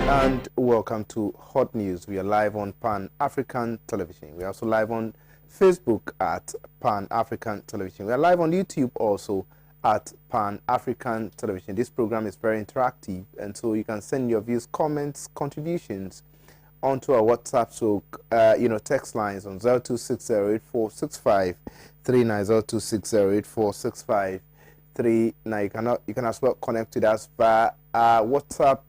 And welcome to Hot News. We are live on Pan-African Television. We are also live on Facebook at Pan-African Television. We are live on YouTube also at Pan-African Television. This program is very interactive, and so you can send your views, comments, contributions onto our WhatsApp. So, text lines on 0260846539, 0260846539. You can as well connect with us via WhatsApp.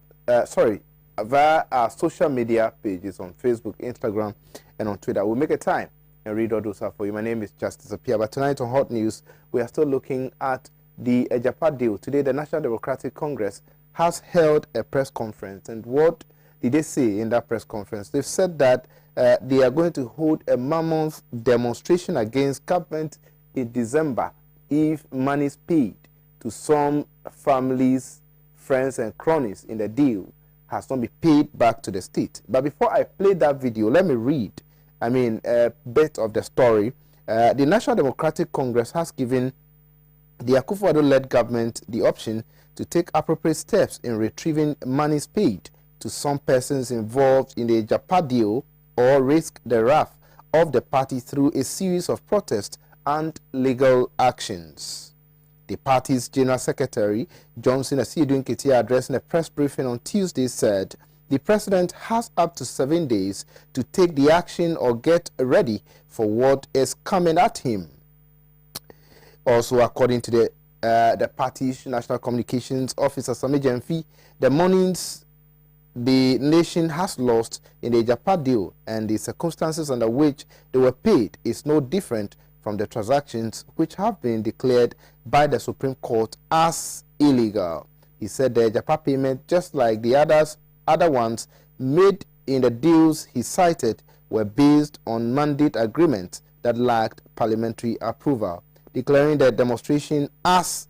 Via our social media pages on Facebook, Instagram, and on Twitter. We'll make a time and read all those out for you. My name is Justice Appiah. But tonight on Hot News, we are still looking at the Ejapa deal. Today, the National Democratic Congress has held a press conference. And what did they say in that press conference? They've said that they are going to hold a mammoth demonstration against government in December if money is paid to some families, friends, and cronies in the deal has not been paid back to the state. But before I play that video, let me read, a bit of the story. The National Democratic Congress has given the Akufo-Addo-led government the option to take appropriate steps in retrieving monies paid to some persons involved in the Ejapa deal or risk the wrath of the party through a series of protests and legal actions. The party's General Secretary, Johnson Asiedu Nketia, addressing a press briefing on Tuesday, said the president has up to 7 days to take the action or get ready for what is coming at him. Also, according to the party's National Communications Officer, Sami Jemfi, the monies the nation has lost in the Ejapa deal and the circumstances under which they were paid is no different from the transactions which have been declared by the Supreme Court as illegal. He said the Ejapa payment, just like the other ones made in the deals he cited, were based on mandate agreements that lacked parliamentary approval, declaring the demonstration as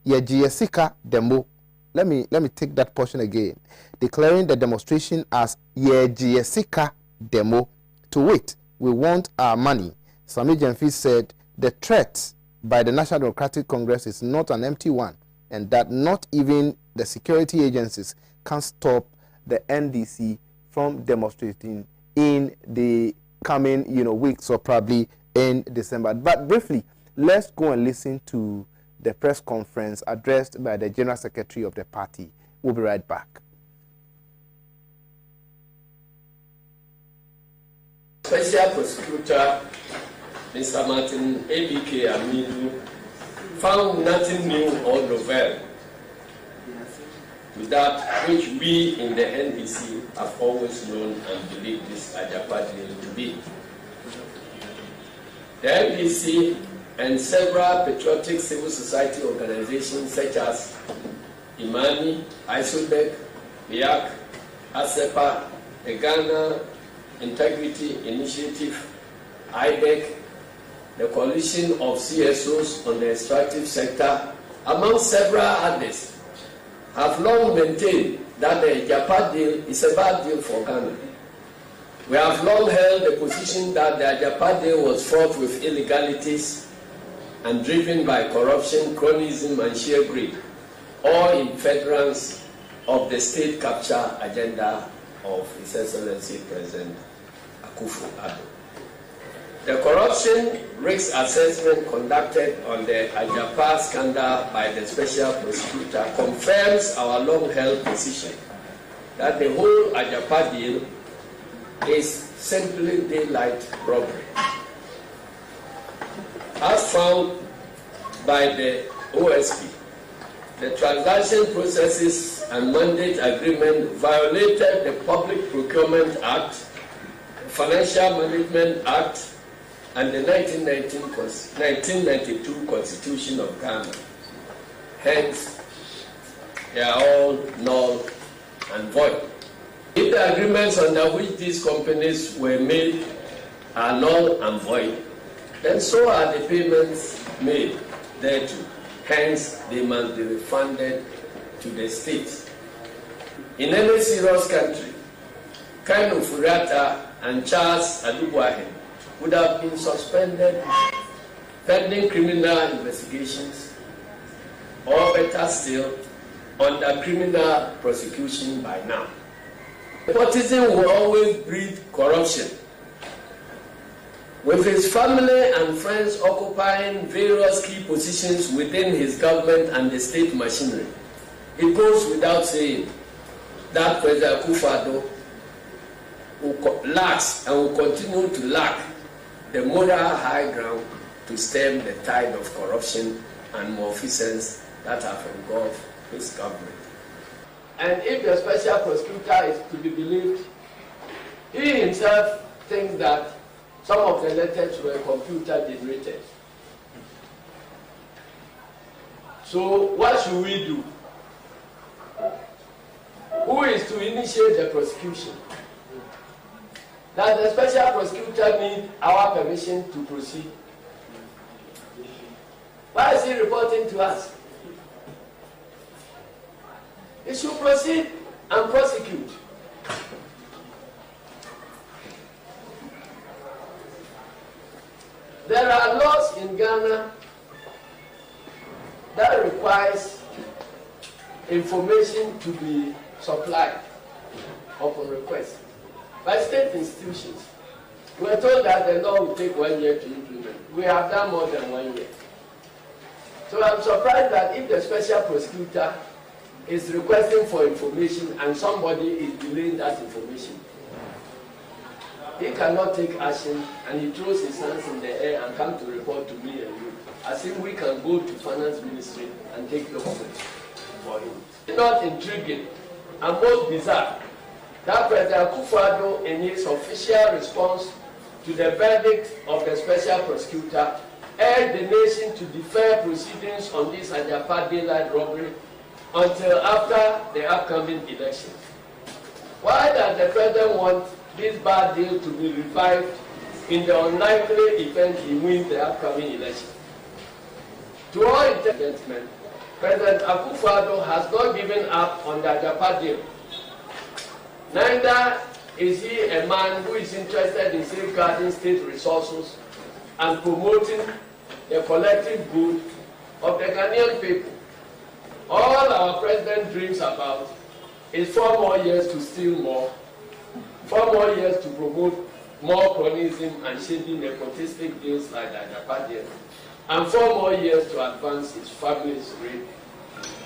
Yejiesika demo. Let me take that portion again. Declaring the demonstration as Yejiesika demo. To wit, we want our money. Sami Jemfi said the threat by the National Democratic Congress is not an empty one, and that not even the security agencies can stop the NDC from demonstrating in the coming weeks or probably in December. But briefly, let's go and listen to the press conference addressed by the General Secretary of the party. We'll be right back. Special Prosecutor Mr. Martin A.B.K. Amidu found nothing new or novel with that which we in the NDC have always known and believed this Ejapa deal to be. The NDC and several patriotic civil society organizations such as Imani, Isobek, BIAC, ASEPA, the Ghana Integrity Initiative, IBEC, the coalition of CSOs on the extractive sector, among several others, have long maintained that the Ejapa deal is a bad deal for Ghana. We have long held the position that the Ejapa deal was fraught with illegalities and driven by corruption, cronyism, and sheer greed, all in furtherance of the state capture agenda of His Excellency President Akufo-Addo. The corruption risk assessment conducted on the Ejapa scandal by the Special Prosecutor confirms our long-held position that the whole Ejapa deal is simply daylight robbery. As found by the OSP, the transaction processes and mandate agreement violated the Public Procurement Act, Financial Management Act, and the 1992 Constitution of Ghana. Hence, they are all null and void. If the agreements under which these companies were made are null and void, then so are the payments made thereto. Hence, they must be refunded to the state. In any serious country, Kanu Furata and Charles Adubuahin would have been suspended pending criminal investigations, or better still, under criminal prosecution by now. Nepotism will always breed corruption. With his family and friends occupying various key positions within his government and the state machinery, it goes without saying that President Akufo-Addo lacks and will continue to lack the moral high ground to stem the tide of corruption and malfeasance that have engulfed his government. And if the special prosecutor is to be believed, he himself thinks that some of the letters were computer generated. So what should we do? Who is to initiate the prosecution? Does the special prosecutor need our permission to proceed? Why is he reporting to us? He should proceed and prosecute. There are laws in Ghana that requires information to be supplied upon request by state institutions. We were told that the law will take 1 year to implement. We have done more than 1 year. So I'm surprised that if the special prosecutor is requesting for information and somebody is delaying that information, he cannot take action and he throws his hands in the air and come to report to me and you, as if we can go to finance ministry and take documents for him. It's not intriguing and most bizarre that President Akufo-Addo, in his official response to the verdict of the special prosecutor, urged the nation to defer proceedings on this Ajapa daylight robbery until after the upcoming elections. Why does the president want this bad deal to be revived in the unlikely event he wins the upcoming election? To all intents, President Akufo-Addo has not given up on the Ajapa deal. Neither is he a man who is interested in safeguarding state resources and promoting the collective good of the Ghanaian people. All our president dreams about is 4 more years to steal more, 4 more years to promote more cronyism and shady nepotistic deals like the Ajapa deal, and 4 more years to advance his family's rape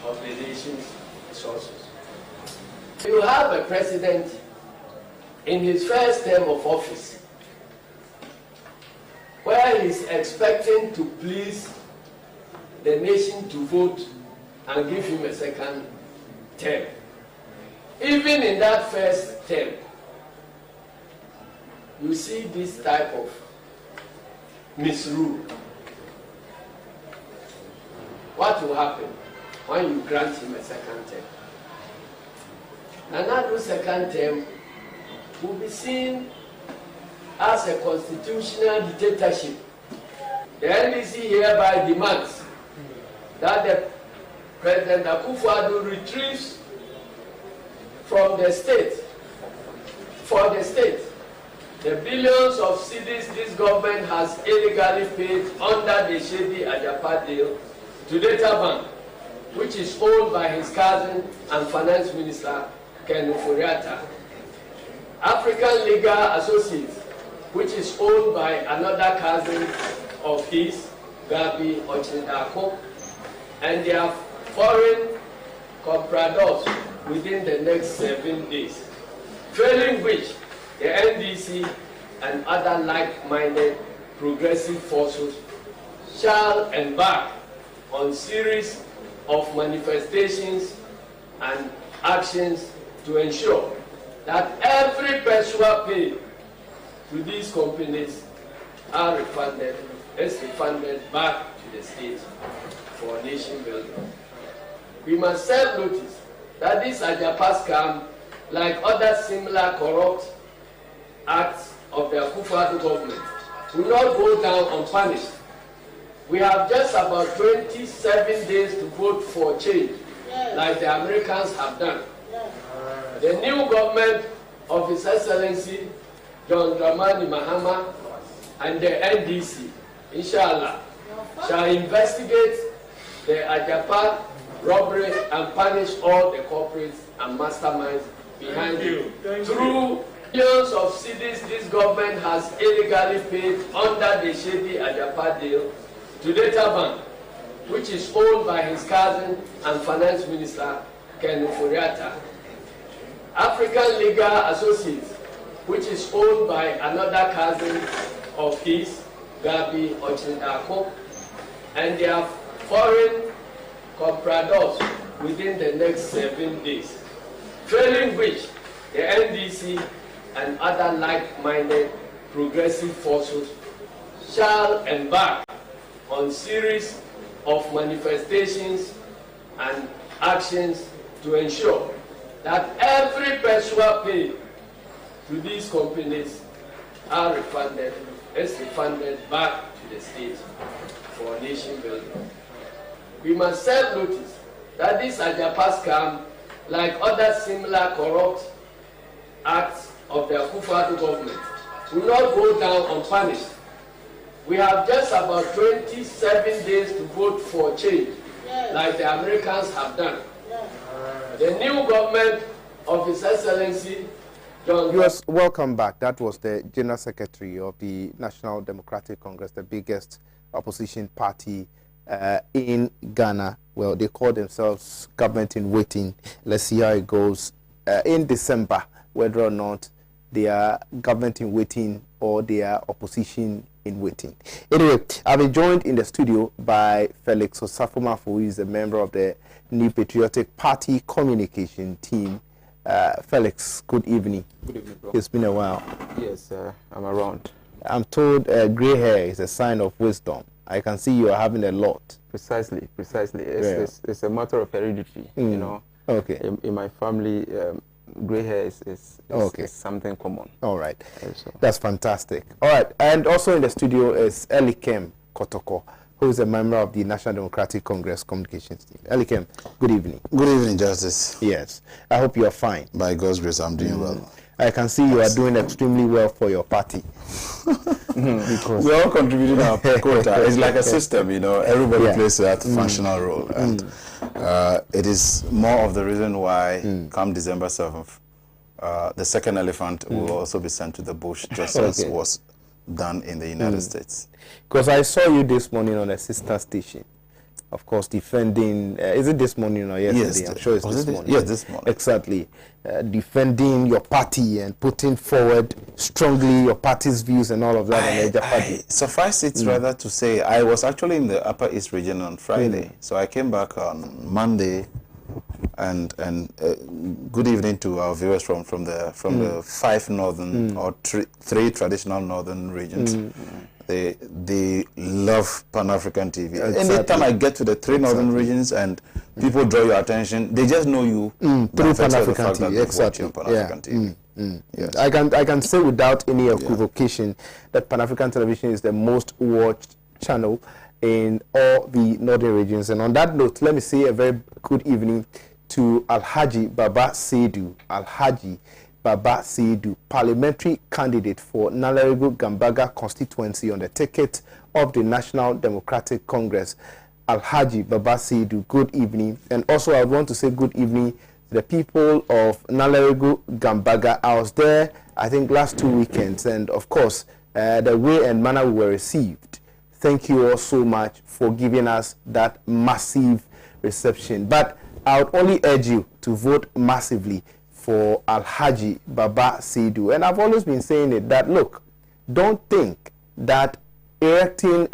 of the nation's resources. You have a president in his first term of office where he is expecting to please the nation to vote and give him a second term. Even in that first term, you see this type of misrule. What will happen when you grant him a second term? Another second term will be seen as a constitutional dictatorship. The NDC hereby demands that the President Akufo-Addo retrieves from the state, for the state, the billions of cedis this government has illegally paid under the shady Ajapa deal to Data Bank, which is owned by his cousin and finance minister, Ken Oforiatta. African Legal Associates, which is owned by another cousin of his, Gabi Ochindako, and their foreign compradors within the next 7 days, failing which the NDC and other like-minded progressive forces shall embark on series of manifestations and actions to ensure that every peso paid to these companies is refunded back to the state for nation building. We must serve notice that this Ajapa scam, like other similar corrupt acts of the Akufo-Addo government, will not go down unpunished. We have just about 27 days to vote for change, like the Americans have done. The new government of His Excellency John Dramani Mahama and the NDC, inshallah, shall investigate the Ajapa robbery and punish all the corporates and masterminds behind you. Through billions of cedis this government has illegally paid under the shady Ajapa deal to Data Bank, which is owned by his cousin and finance minister, Ken Oforiatta. African Legal Associates, which is owned by another cousin of his, Gabi Ochindako, and their foreign compradors within the next 7 days, trailing which the NDC and other like-minded progressive forces shall embark on series of manifestations and actions to ensure that every peso paid to these companies is refunded back to the state for nation building. We must serve notice that this Ajapa scam, like other similar corrupt acts of the Akufo-Addo government, will not go down unpunished. We have just about 27 days to vote for change, like the Americans have done. The new government of His Excellency John... Yes, welcome back. That was the General Secretary of the National Democratic Congress, the biggest opposition party in Ghana. Well, they call themselves government in waiting. Let's see how it goes in December, whether or not they are government in waiting or they are opposition in waiting. Anyway, I've been joined in the studio by Felix Osafomafo, who is a member of the New Patriotic Party communication team. Felix, good evening. Good evening, bro. It's been a while. Yes, I'm around. I'm told gray hair is a sign of wisdom. I can see you are having a lot. Precisely. It's a matter of heredity, you know. Okay. In my family, gray hair is something common. All right. So. That's fantastic. All right. And also in the studio is Elikem Kotoko, who is a member of the National Democratic Congress communications team. Elikem, good evening. Good evening, Justice. Yes. I hope you are fine. By God's grace, I'm doing well. I can see you are doing extremely well for your party. Because we're all contributing our quota. It's like a system, you know. Everybody plays that functional role. And it is more of the reason why, come December 7th, the second elephant will also be sent to the bush, just as was done in the United States. Because I saw you this morning on a sister station. Of course, defending, is it this morning or yesterday? Yes, I'm sure it's this morning. Yes, this morning. Exactly. Defending your party and putting forward strongly your party's views and all of that. I suffice it rather to say, I was actually in the Upper East region on Friday. So I came back on Monday, and good evening to our viewers from the 5 northern or three traditional northern regions. They love Pan-African TV. Exactly. Anytime I get to the 3 northern regions and people draw your attention, they just know you through Pan-African TV. Exactly. Pan-African TV. Yes. I can say without any equivocation that Pan-African television is the most watched channel in all the northern regions. And on that note, let me say a very good evening to Alhaji Baba Seidu. Alhaji Baba Seidu, parliamentary candidate for Nalarego Gambaga constituency on the ticket of the National Democratic Congress. Alhaji Baba Seidu, good evening. And also I want to say good evening to the people of Nalarego Gambaga. I was there, I think, last 2 weekends, and of course, the way and manner we were received. Thank you all so much for giving us that massive reception. But I would only urge you to vote massively for Alhaji Baba Seidu. And I've always been saying it, that look, don't think that erecting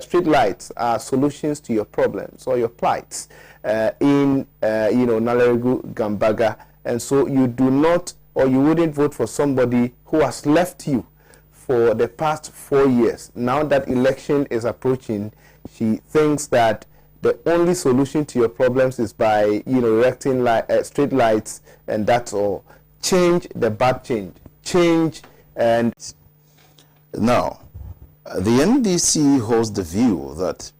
street lights are solutions to your problems or your plights in Nalarego Gambaga. And so you do not, or you wouldn't vote for somebody who has left you for the past 4 years. Now that election is approaching, she thinks that the only solution to your problems is by, erecting street lights, and that's all. Change the bad change. Change and... Now, the NDC holds the view that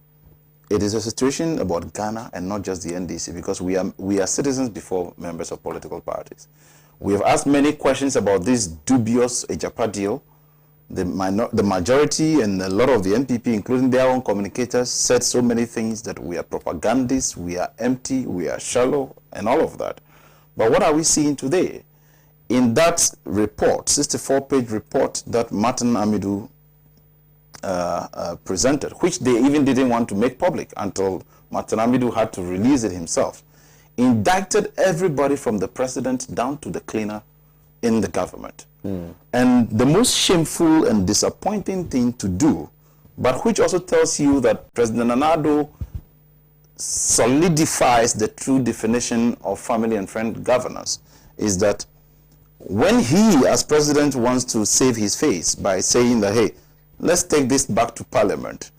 it is a situation about Ghana and not just the NDC, because we are citizens before members of political parties. We have asked many questions about this dubious Ajapa deal. The majority and a lot of the NPP, including their own communicators, said so many things that we are propagandists, we are empty, we are shallow, and all of that. But what are we seeing today? In that report, 64-page report that Martin Amidu presented, which they even didn't want to make public until Martin Amidu had to release it himself, indicted everybody from the president down to the cleaner in the government. And the most shameful and disappointing thing to do, but which also tells you that President Nana Addo solidifies the true definition of family and friend governance, is that when he, as president, wants to save his face by saying that, hey, let's take this back to Parliament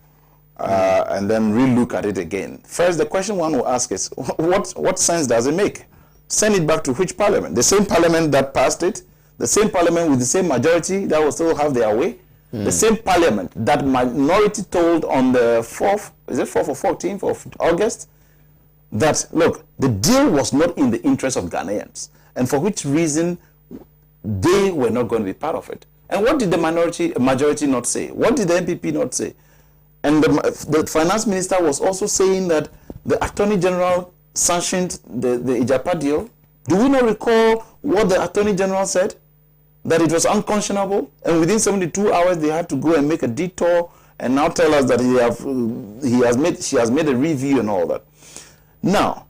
and then relook at it again. First, the question one will ask is, what sense does it make? Send it back to which Parliament? The same Parliament that passed it? The same Parliament with the same majority that will still have their way? The same Parliament that minority told on the 4th, is it 4th or 14th of August, that, look, the deal was not in the interest of Ghanaians, and for which reason they were not going to be part of it. And what did the majority not say? What did the MPP not say? And the finance minister was also saying that the attorney general sanctioned the Ijapa deal. Do we not recall what the attorney general said? That it was unconscionable, and within 72 hours they had to go and make a detour and now tell us that she has made a review and all that. Now,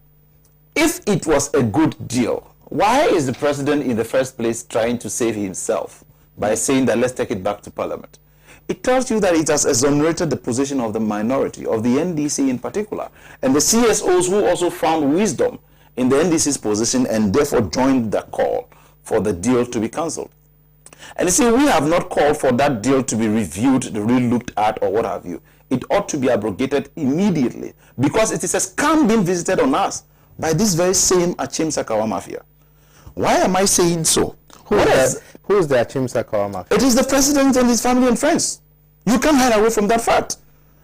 if it was a good deal, why is the president in the first place trying to save himself by saying that let's take it back to Parliament? It tells you that it has exonerated the position of the minority, of the NDC in particular, and the CSOs who also found wisdom in the NDC's position and therefore joined the call for the deal to be cancelled. And you see, we have not called for that deal to be reviewed, re-looked at, or what have you. It ought to be abrogated immediately because it is a scam being visited on us by this very same Achim Sakawa mafia. Why am I saying so? Who is the Achim Sakawa mafia? It is the president and his family and friends. You can't hide away from that fact.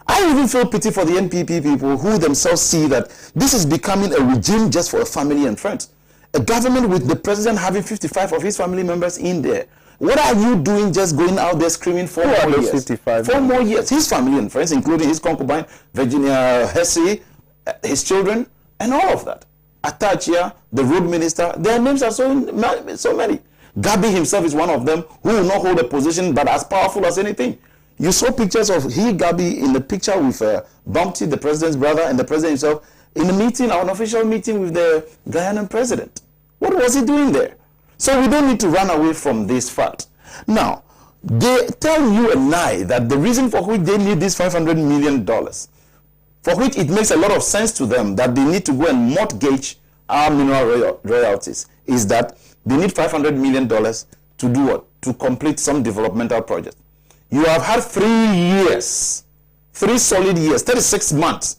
I even feel pity for the NPP people who themselves see that this is becoming a regime just for a family and friends. A government with the president having 55 of his family members in there. What are you doing just going out there screaming for 4 more years? 55 4 more years. His family and friends, including his concubine, Virginia Hesse, his children, and all of that. Atachia, the road minister, their names are so many. Gabi himself is one of them who will not hold a position but as powerful as anything. You saw pictures of Gabi in the picture with Bumpty, the president's brother, and the president himself in a meeting, an official meeting with the Ghanaian president. What was he doing there? So we don't need to run away from this fact. Now, they tell you and I that the reason for which they need this $500 million, for which it makes a lot of sense to them that they need to go and mortgage our mineral royalties, is that they need $500 million to do what? To complete some developmental project. You have had 3 years, 3 solid years, 36 months.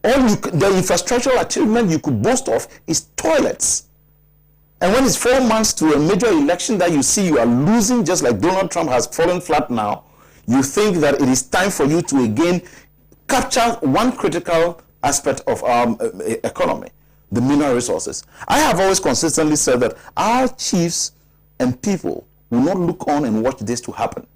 The infrastructural achievement you could boast of is toilets. And when it's 4 months to a major election that you see you are losing, just like Donald Trump has fallen flat now, you think that it is time for you to again capture one critical aspect of our economy, the mineral resources. I have always consistently said that our chiefs and people will not look on and watch this to happen.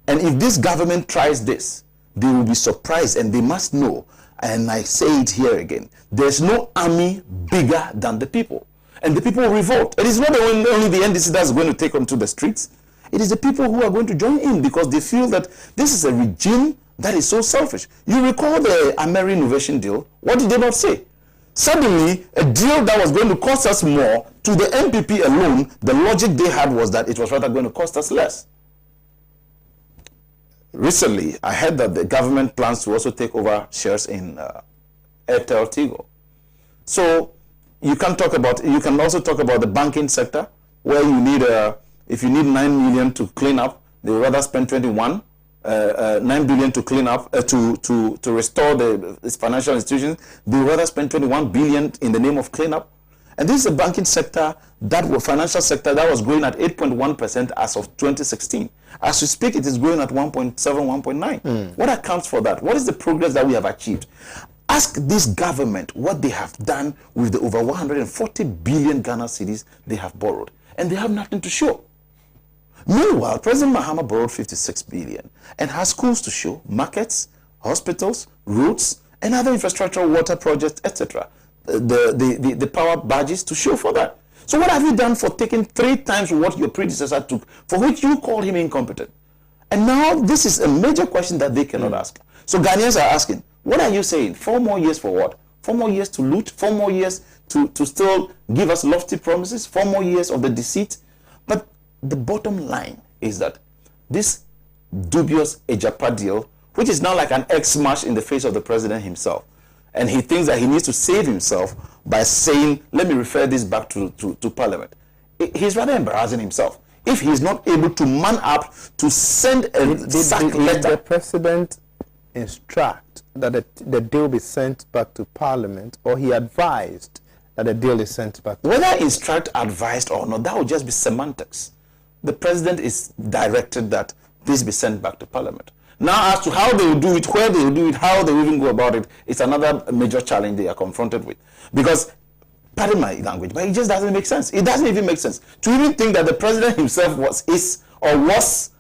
And if this government tries this, they will be surprised, and they must know, and I say it here again, there's no army bigger than the people. And the people will revolt. It is not only the NDC that's going to take onto the streets. It is the people who are going to join in because they feel that this is a regime that is so selfish. You recall the Ameri Innovation deal. What did they not say? Suddenly, a deal that was going to cost us more, to the MPP alone, the logic they had was that it was rather going to cost us less. Recently, I heard that the government plans to also take over shares in Airtel Tigo. So, you can also talk about the banking sector, where you need, if you need 9 million to clean up, they would rather spend 9 billion to clean up, to restore this financial institutions. They would rather spend 21 billion in the name of cleanup. And this is a banking sector, financial sector that was growing at 8.1% as of 2016. As we speak, it is growing at 1.7, 1.9. What accounts for that? What is the progress that we have achieved? Ask this government what they have done with the over 140 billion Ghana cedis they have borrowed. And they have nothing to show. Meanwhile, President Mahama borrowed 56 billion and has schools to show, markets, hospitals, roads, and other infrastructural water projects, etc. The power badges to show for that. So what have you done for taking 3 times what your predecessor took, for which you called him incompetent? And now this is a major question that they cannot ask. So Ghanaians are asking, what are you saying? 4 more years for what? 4 more years to loot? 4 more years to still give us lofty promises? 4 more years of the deceit? But the bottom line is that this dubious Ejapa deal, which is now like an X-smash in the face of the president himself, and he thinks that he needs to save himself by saying, let me refer this back to Parliament. He's rather embarrassing himself if he's not able to man up to send a sack letter. Did the president instruct that the deal be sent back to Parliament, or he advised that the deal is sent back? Whether instruct, advised or not, that would just be semantics. The president is directed that this be sent back to Parliament. Now, as to how they will do it, where they will do it, how they will even go about it, it's another major challenge they are confronted with. Because, pardon my language, but it just doesn't make sense. It doesn't even make sense to even think that the president himself was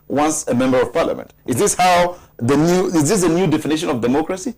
once a member of Parliament. Is this a new definition of democracy?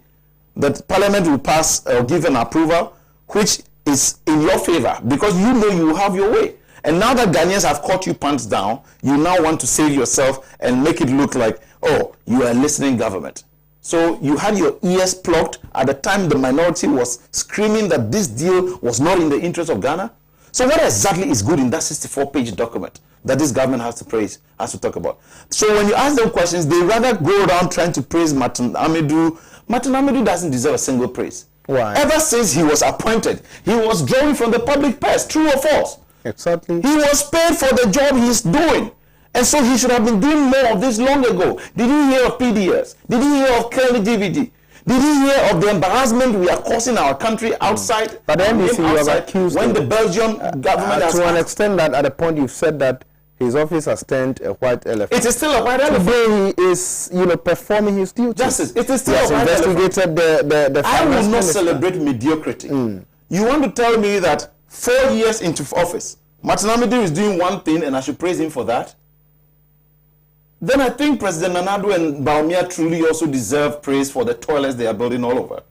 That Parliament will pass or give an approval which is in your favor because you know you have your way. And now that Ghanaians have caught you pants down, you now want to save yourself and make it look like, oh, you are a listening government. So you had your ears plugged at the time the minority was screaming that this deal was not in the interest of Ghana. So what exactly is good in that 64-page document that this government has to talk about? So when you ask them questions, they rather go around trying to praise Martin Amidou. Martin Amidou doesn't deserve a single praise. Why? Ever since he was appointed, he was drawing from the public purse, true or false? Exactly. He was paid for the job he's doing. And so he should have been doing more of this long ago. Did you hear of PDS? Did you hear of Kelly DVD? Did you hear of the embarrassment we are causing our country outside? But then you see, you have accused when the Belgian government has to an extent that at the point you've said that his office has turned a white elephant. It is still a white elephant. Today he is, performing his duty. Justice, it is still a white investigated elephant. The I will not celebrate mediocrity. You want to tell me that 4 years into office, Martin Amidou is doing one thing and I should praise him for that? Then I think President Nana-Addo and Bawumia truly also deserve praise for the toilets they are building all over.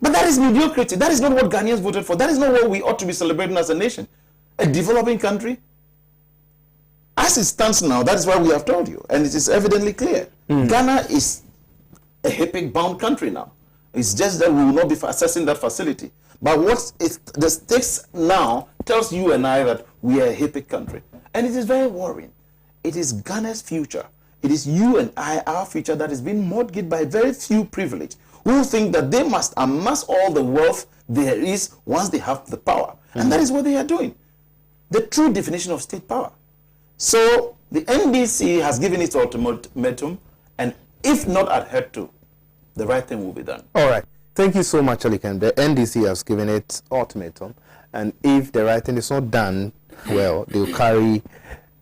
But that is mediocrity. That is not what Ghanaians voted for. That is not what we ought to be celebrating as a nation. A developing country. As it stands now, that is why we have told you. And it is evidently clear. Ghana is a HIPC-bound country now. It's just that we will not be assessing that facility. But the stakes now tells you and I that we are a HIPC country. And it is very worrying. It is Ghana's future. It is you and I, our future, that is being mortgaged by very few privileged who think that they must amass all the wealth there is once they have the power. And that is what they are doing. The true definition of state power. So the NDC has given its ultimatum, and if not adhered to, the right thing will be done. All right. Thank you so much, Alikan. The NDC has given its ultimatum, and if the right thing is not done, well, they will carry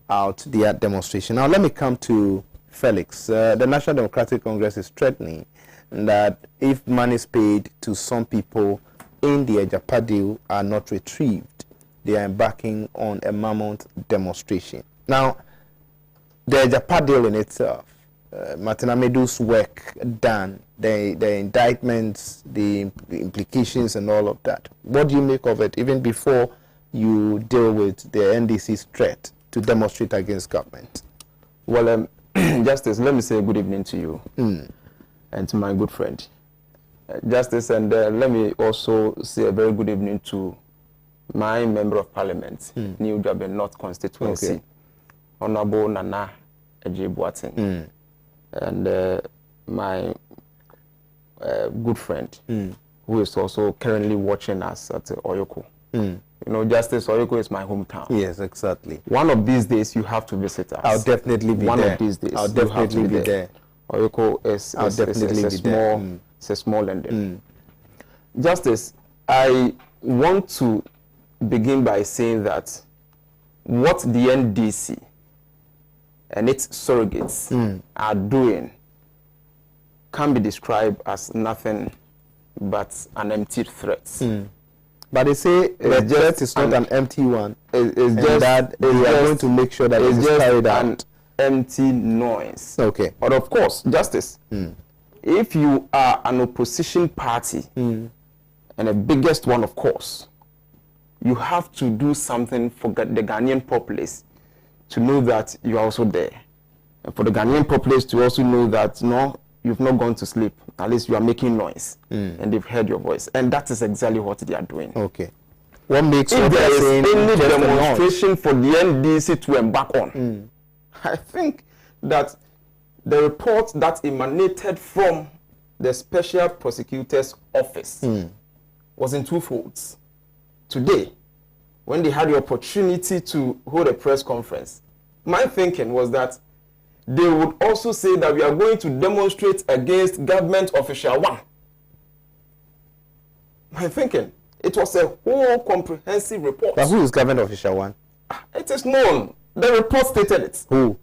out their demonstration. Now, let me come to Felix. The National Democratic Congress is threatening that if money is paid to some people in the Ejapa deal are not retrieved, they are embarking on a mammoth demonstration. Now, the Ejapa deal in itself, Martin Amidou's work done, the indictments, the implications and all of that. What do you make of it, even before you deal with the NDC's threat to demonstrate against government? Well, Justice, let me say good evening to you and to my good friend. Justice, and let me also say a very good evening to my Member of Parliament, New Durban North Constituency, Honorable Nana J.A. and my good friend, who is also currently watching us at Oyoko. You know, Justice, Oyoko is my hometown. Yes, exactly. One of these days, you have to visit us. I'll definitely be there. One of these days, I'll definitely be there. Oyoko is a small London. Justice, I want to begin by saying that what the NDC and its surrogates are doing can be described as nothing but an empty threat. But they say the threat is not an empty one. It's just that they are going to make sure that it is carried out. An empty noise. Okay. But of course, Justice, if you are an opposition party, and the biggest one, of course, you have to do something for the Ghanaian populace to know that you are also there. And for the Ghanaian populace to also know that, no, you've not gone to sleep. At least you are making noise. And they've heard your voice. And that is exactly what they are doing. Okay. What makes if there is any just demonstration for the NDC to embark on, I think that the report that emanated from the Special Prosecutor's Office was in two folds. Today, when they had the opportunity to hold a press conference, my thinking was that they would also say that we are going to demonstrate against government official one. My thinking, it was a whole comprehensive report. But who is government official one? It is known. The report stated it. Who?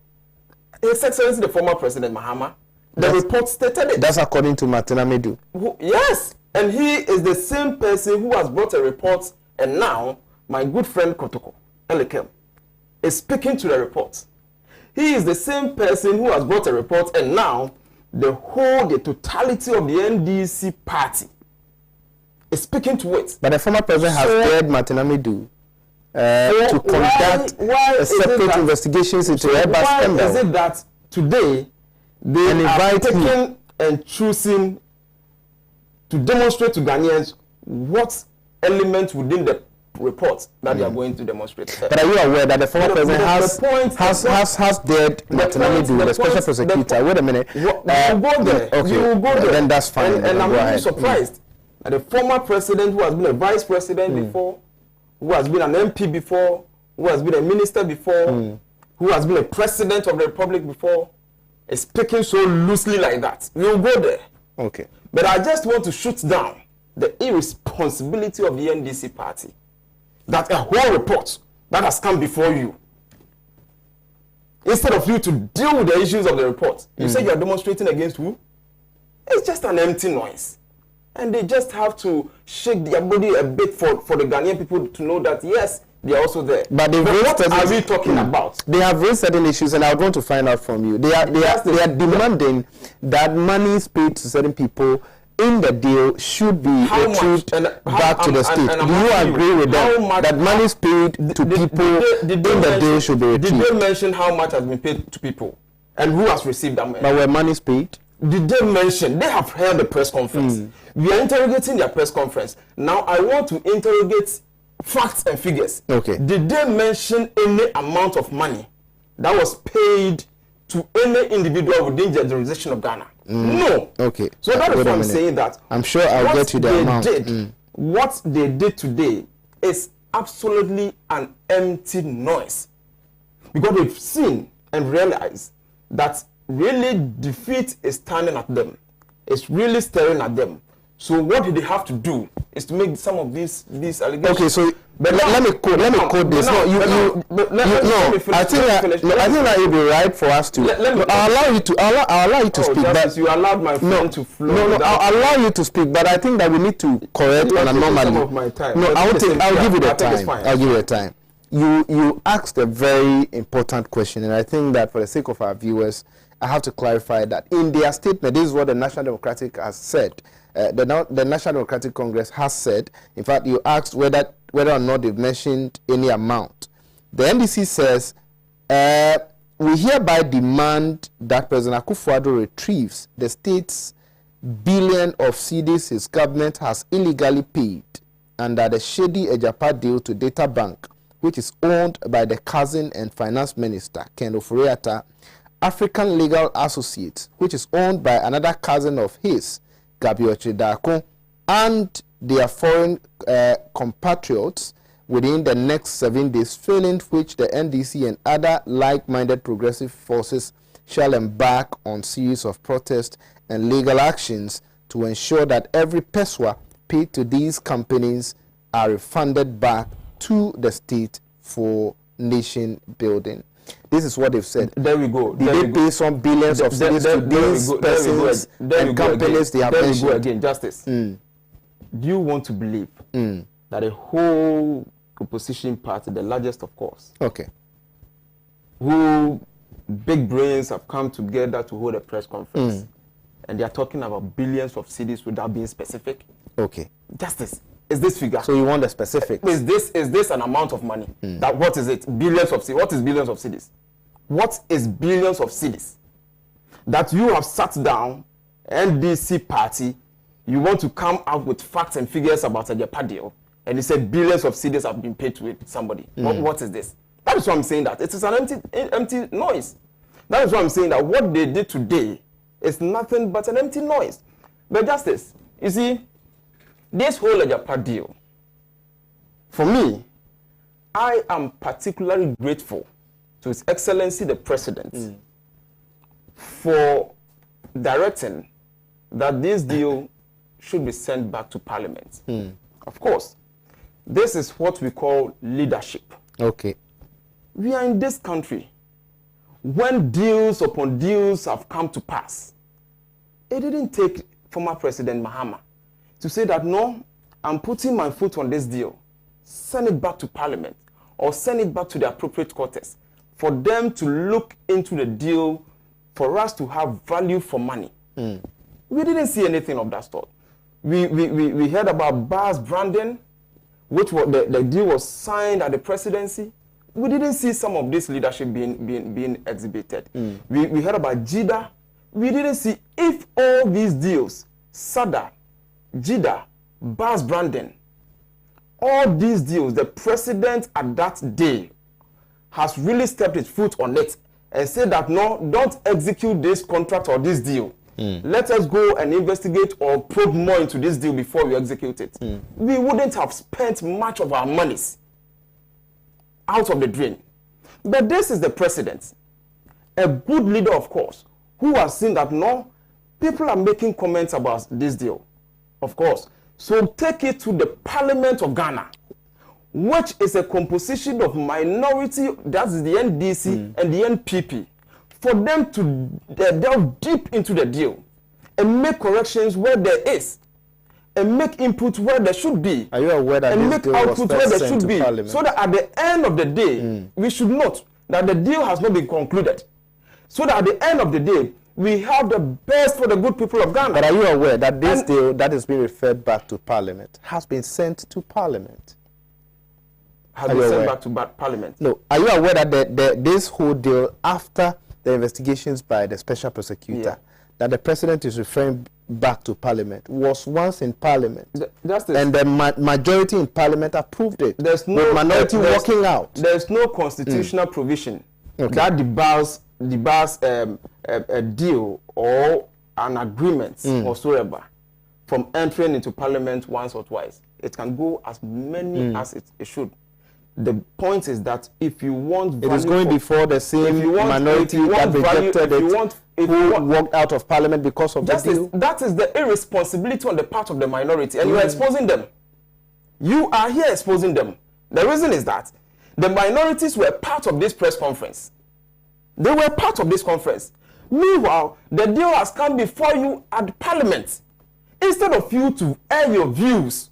His Excellency the former President Mahama. The report stated it. That's according to Martina Medu. Yes. And he is the same person who has brought a report, and now my good friend Kotoko Elekem is speaking to the report. He is the same person who has brought a report, and now the totality of the NDC party is speaking to it. But the former president has dared Martina Medu to conduct a separate investigations into Airbus scandal. Why is it that today they are taking and choosing to demonstrate to Ghanaians what elements within the report that they are going to demonstrate? But are you aware that the former president has dared Martina Medu, the special prosecutor? Wait a minute. You will go there. Okay. You will go there. Then that's fine. And I'm really surprised that the former president, who has been a vice president before, who has been an MP before, who has been a minister before, who has been a president of the republic before, is speaking so loosely like that. We will go there. Okay. But I just want to shoot down the irresponsibility of the NDC party. That a whole report that has come before you, instead of you to deal with the issues of the report, you say you are demonstrating against who? It's just an empty noise. And they just have to shake their body a bit for the Ghanaian people to know that, yes, they are also there. But what are we talking about? They have raised certain issues, and I want to find out from you. They are demanding that monies paid to certain people in the deal should be retrieved back to the state. Do you agree with them that monies paid to people in the deal should be retrieved? Did they mention how much has been paid to people and who has received that money? But were monies paid? Did they mention? They have held the press conference. We are interrogating their press conference. Now I want to interrogate facts and figures. Okay. Did they mention any amount of money that was paid to any individual within the jurisdiction of Ghana? No. Okay. So that is why I'm saying that. I'm sure I'll get you the amount. What they did today is absolutely an empty noise. Because we've seen and realized that really defeat is standing at them. It's really staring at them. So what do they have to do is to make some of these allegations. Okay, so but let me quote this. I think that it would be right for us to. I'll allow you to speak. Justice, you allowed my friend to flow. No, I'll allow you to speak. But I think that we need to correct on a normally. No, I'll give you the time. I'll give you the time. You asked a very important question, and I think that for the sake of our viewers, I have to clarify that in their statement, this is what the National Democratic has said. The National Democratic Congress has said. In fact, you asked whether or not they've mentioned any amount. The NDC says, we hereby demand that President Akufo-Addo retrieves the state's billion of cedis his government has illegally paid under the shady Ejapa deal to Data Bank, which is owned by the cousin and finance minister, Ken Ofori-Atta, African Legal Associates, which is owned by another cousin of his, Gabi Ochidako, and their foreign compatriots within the next 7 days, failing which the NDC and other like-minded progressive forces shall embark on series of protests and legal actions to ensure that every peswa paid to these companies are refunded back to the state for nation building. This is what they've said. There we go. Did they pay some billions of cedis to these persons and companies they have mentioned? There we go again. Justice. Do you want to believe that a whole opposition party, the largest of course, okay, who big brains have come together to hold a press conference, and they are talking about billions of cedis without being specific? Okay. Justice. is this figure? So you want the specifics? Is this an amount of money? That what is it? Billions of cedis. What is billions of cedis? What is billions of cedis? That you have sat down, NDC party, you want to come out with facts and figures about a Japan deal, and you say billions of cedis have been paid to somebody. What is this? That is why I'm saying that it is an empty noise. That is why I'm saying that what they did today is nothing but an empty noise. But Justice, you see, this whole Japan deal, for me, I am particularly grateful to His Excellency the President for directing that this deal should be sent back to Parliament. Of course, this is what we call leadership. Okay. We are in this country when deals upon deals have come to pass. It didn't take former President Mahama to say that, no, I'm putting my foot on this deal, send it back to Parliament or send it back to the appropriate quarters for them to look into the deal for us to have value for money. We didn't see anything of that sort. We heard about bars branding, which was the deal was signed at the presidency. We didn't see some of this leadership being exhibited. We heard about JIDA. We didn't see if all these deals, SADA, JIDA, bars branding, all these deals, the president at that day has really stepped his foot on it and said that, no, don't execute this contract or this deal. Let us go and investigate or probe more into this deal before we execute it. We wouldn't have spent much of our monies out of the drain. But this is the president, a good leader, of course, who has seen that, no, people are making comments about this deal, of course. So take it to the Parliament of Ghana, which is a composition of minority, that is the NDC and the NPP, for them to delve deep into the deal and make corrections where there is, and make input where there should be. Are you aware that and this make deal output was where there sent should to be, Parliament? so that at the end of the day, we should note that the deal has not been concluded, so that at the end of the day, we have the best for the good people of Ghana. But are you aware that this deal that is being referred back to Parliament has been sent to Parliament? Has been sent back to Parliament? No. Are you aware that this whole deal, after the investigations by the special prosecutor, that the president is referring back to Parliament, was once in Parliament, and the majority in Parliament approved it? There's no minority walking out. There's no constitutional provision that debars a deal or an agreement whatsoever from entering into Parliament once or twice. It can go as many as it should. The point is that if you want it is going before the same minority that rejected it, who walked out of Parliament because of the deal. That is the irresponsibility on the part of the minority, and you are exposing them. You are here exposing them. The reason is that the minorities were part of this press conference. They were part of this conference. Meanwhile, the deal has come before you at Parliament. Instead of you to air your views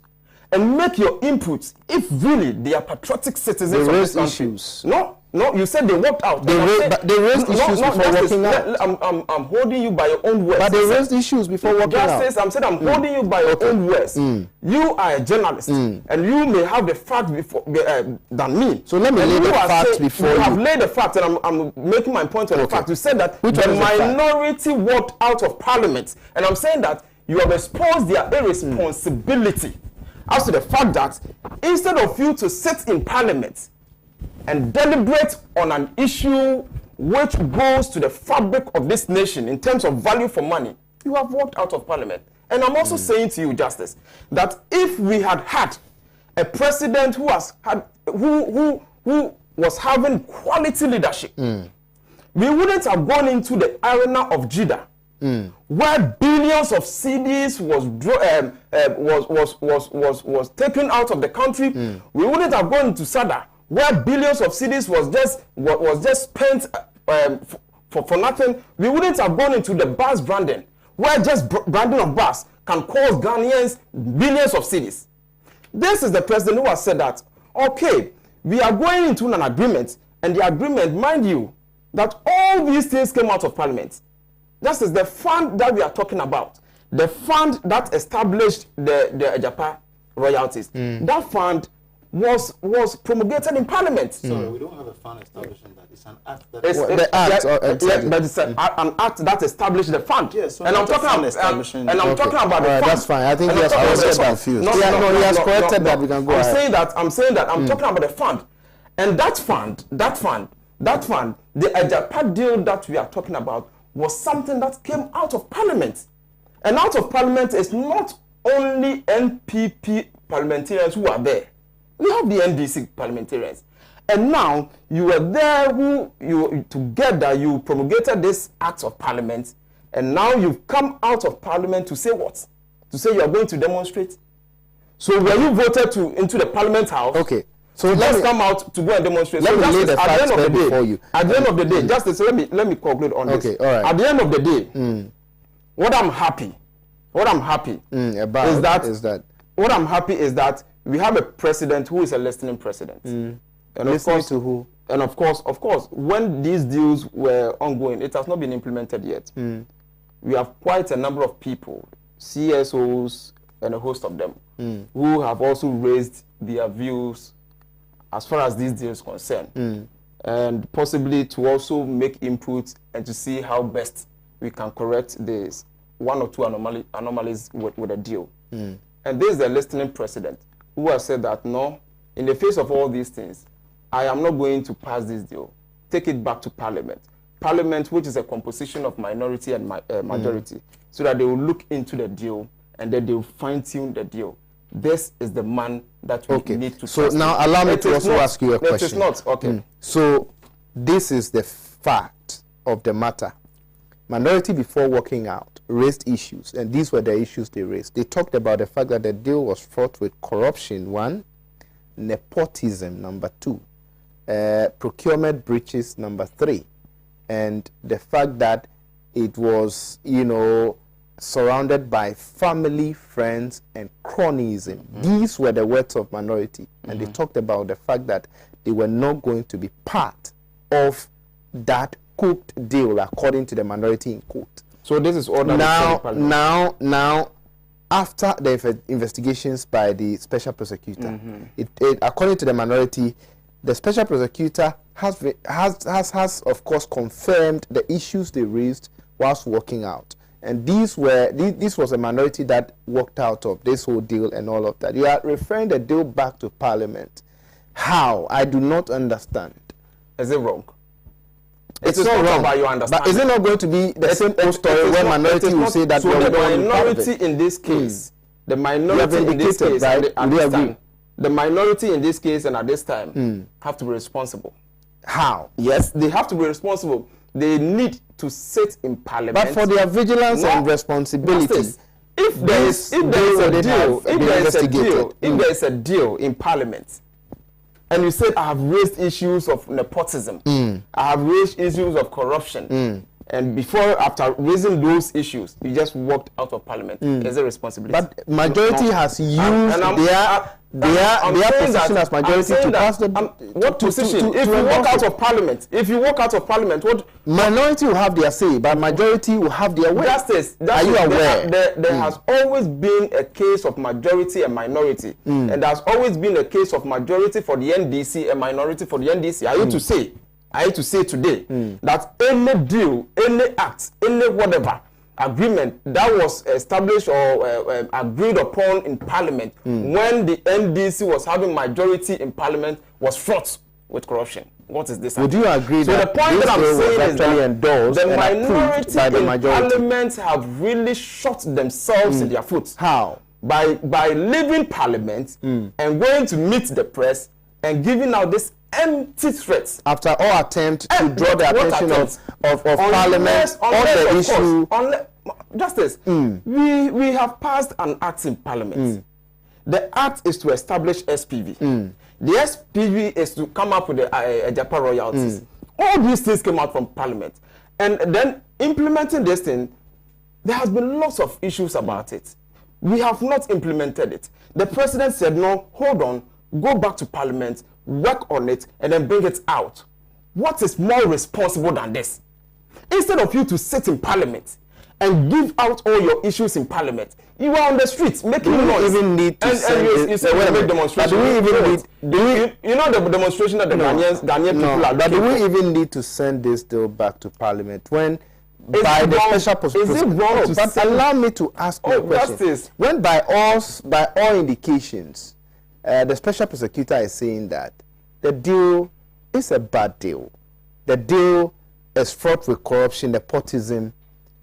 and make your inputs, if really they are patriotic citizens of this country. Issues. No, you said they walked out. They raised issues before walking out. I'm holding you by your own words. But they raised issues before walking out. Justice, I'm saying I'm holding you by your own words. You are a journalist, and you may have the facts before than me. So let me lay the facts before you. You have laid the facts, and I'm making my point on the fact. You said that the minority walked out of Parliament, and I'm saying that you have exposed their irresponsibility as to the fact that instead of you to sit in Parliament and deliberate on an issue which goes to the fabric of this nation in terms of value for money, you have walked out of Parliament. And I'm also saying to you, Justice, that if we had had a president who was having quality leadership, we wouldn't have gone into the arena of JIDA, where billions of cedis was taken out of the country. We wouldn't have gone into SADA, where billions of cedis was just spent for nothing. We wouldn't have gone into the bus branding, where just branding of bus can cost Ghanaians billions of cedis. This is the president who has said that, okay, we are going into an agreement, and the agreement, mind you, that all these things came out of Parliament. That is the fund that we are talking about. The fund that established the Ajapa royalties. That fund was promulgated in Parliament. Sorry, we don't have a fund establishing that. It's an act that... But it's an act that established the fund. Yes, so and I'm talking about establishing... and I'm talking about the fund. That's fine. I think he has confused. No, he has corrected that. We can go ahead. I'm saying that I'm talking about the fund. And that fund, the Appiah deal that we are talking about was something that came out of Parliament. And out of Parliament is not only NPP parliamentarians who are there. We have the NDC parliamentarians. And now you were there together you promulgated this act of Parliament, and now you've come out of Parliament to say what? To say you are going to demonstrate? So were you voted into the Parliament House? Okay. So let's come out to go and demonstrate. Let me lay the facts before you. At the end of the day, Justice, let me conclude on this. Okay, all right. At the end of the day, what I'm happy is that we have a president who is a listening president. And listening to who? And of course, when these deals were ongoing, it has not been implemented yet. We have quite a number of people, CSOs and a host of them, who have also raised their views as far as these deals concerned, and possibly to also make input and to see how best we can correct this one or two anomalies with a deal. And this is the listening president who has said that no, in the face of all these things, I am not going to pass this deal. Take it back to Parliament. Parliament, which is a composition of minority and majority, so that they will look into the deal and then they will fine-tune the deal. This is the man that we need to So now allow me to also ask you a question. It is not. Okay. So this is the fact of the matter. Minority, before working out, raised issues, and these were the issues they raised. They talked about the fact that the deal was fraught with corruption, 1, nepotism, number 2, procurement breaches, number 3, and the fact that it was, surrounded by family, friends, and cronyism. These were the words of minority, and they talked about the fact that they were not going to be part of that cooked deal, according to the minority in court. So this is all now, after the investigations by the special prosecutor, according to the minority, the special prosecutor has of course confirmed the issues they raised whilst working out. And this was a minority that worked out of this whole deal and all of that. You are referring the deal back to Parliament. How? I do not understand. Is it wrong? It's not wrong, about your understanding. But is it not going to be the same old story where minority will say that so the minority in this case, the minority in this case, the minority in this case and at this time have to be responsible. How? Yes, they have to be responsible. They need to sit in Parliament. But for their vigilance and responsibility, if there is a deal in Parliament, and you said I have raised issues of nepotism, I have raised issues of corruption, and after raising those issues, you just walked out of Parliament. Is a responsibility. But majority has used their position as majority to pass the... What position? If you walk out of Parliament, what... Minority will have their say, but majority will have their way. Justice, are you aware? There has always been a case of majority and minority. And there's always been a case of majority for the NDC and minority for the NDC. I hate to say today that any deal, any act, any whatever agreement that was established or agreed upon in Parliament when the NDC was having majority in Parliament was fraught with corruption. What is this? Would you agree so that the point this that I'm saying is that endorsed the minority by the in majority? Parliament have really shot themselves in their foot. How? By leaving Parliament and going to meet the press and giving out this empty threats. After all attempts to draw the attention of Parliament on the issue. Justice, we have passed an act in Parliament. The act is to establish SPV. The SPV is to come up with the Appiah royalties. All these things came out from Parliament. And then implementing this thing, there has been lots of issues about it. We have not implemented it. The president said, no, hold on, go back to Parliament, work on it, and then bring it out. What is more responsible than this? Instead of you to sit in Parliament and give out all your issues in Parliament. You are on the streets making noise. Even need to you say we make demonstration. Do we even need? You know the demonstration that the Ghanaian people are. But do we even need to send this bill back to Parliament when? By the special prosecutor. Is it wrong to but allow me to ask you a question. Justice. When by all indications, the special prosecutor is saying that the deal is a bad deal. The deal is fraught with corruption, nepotism,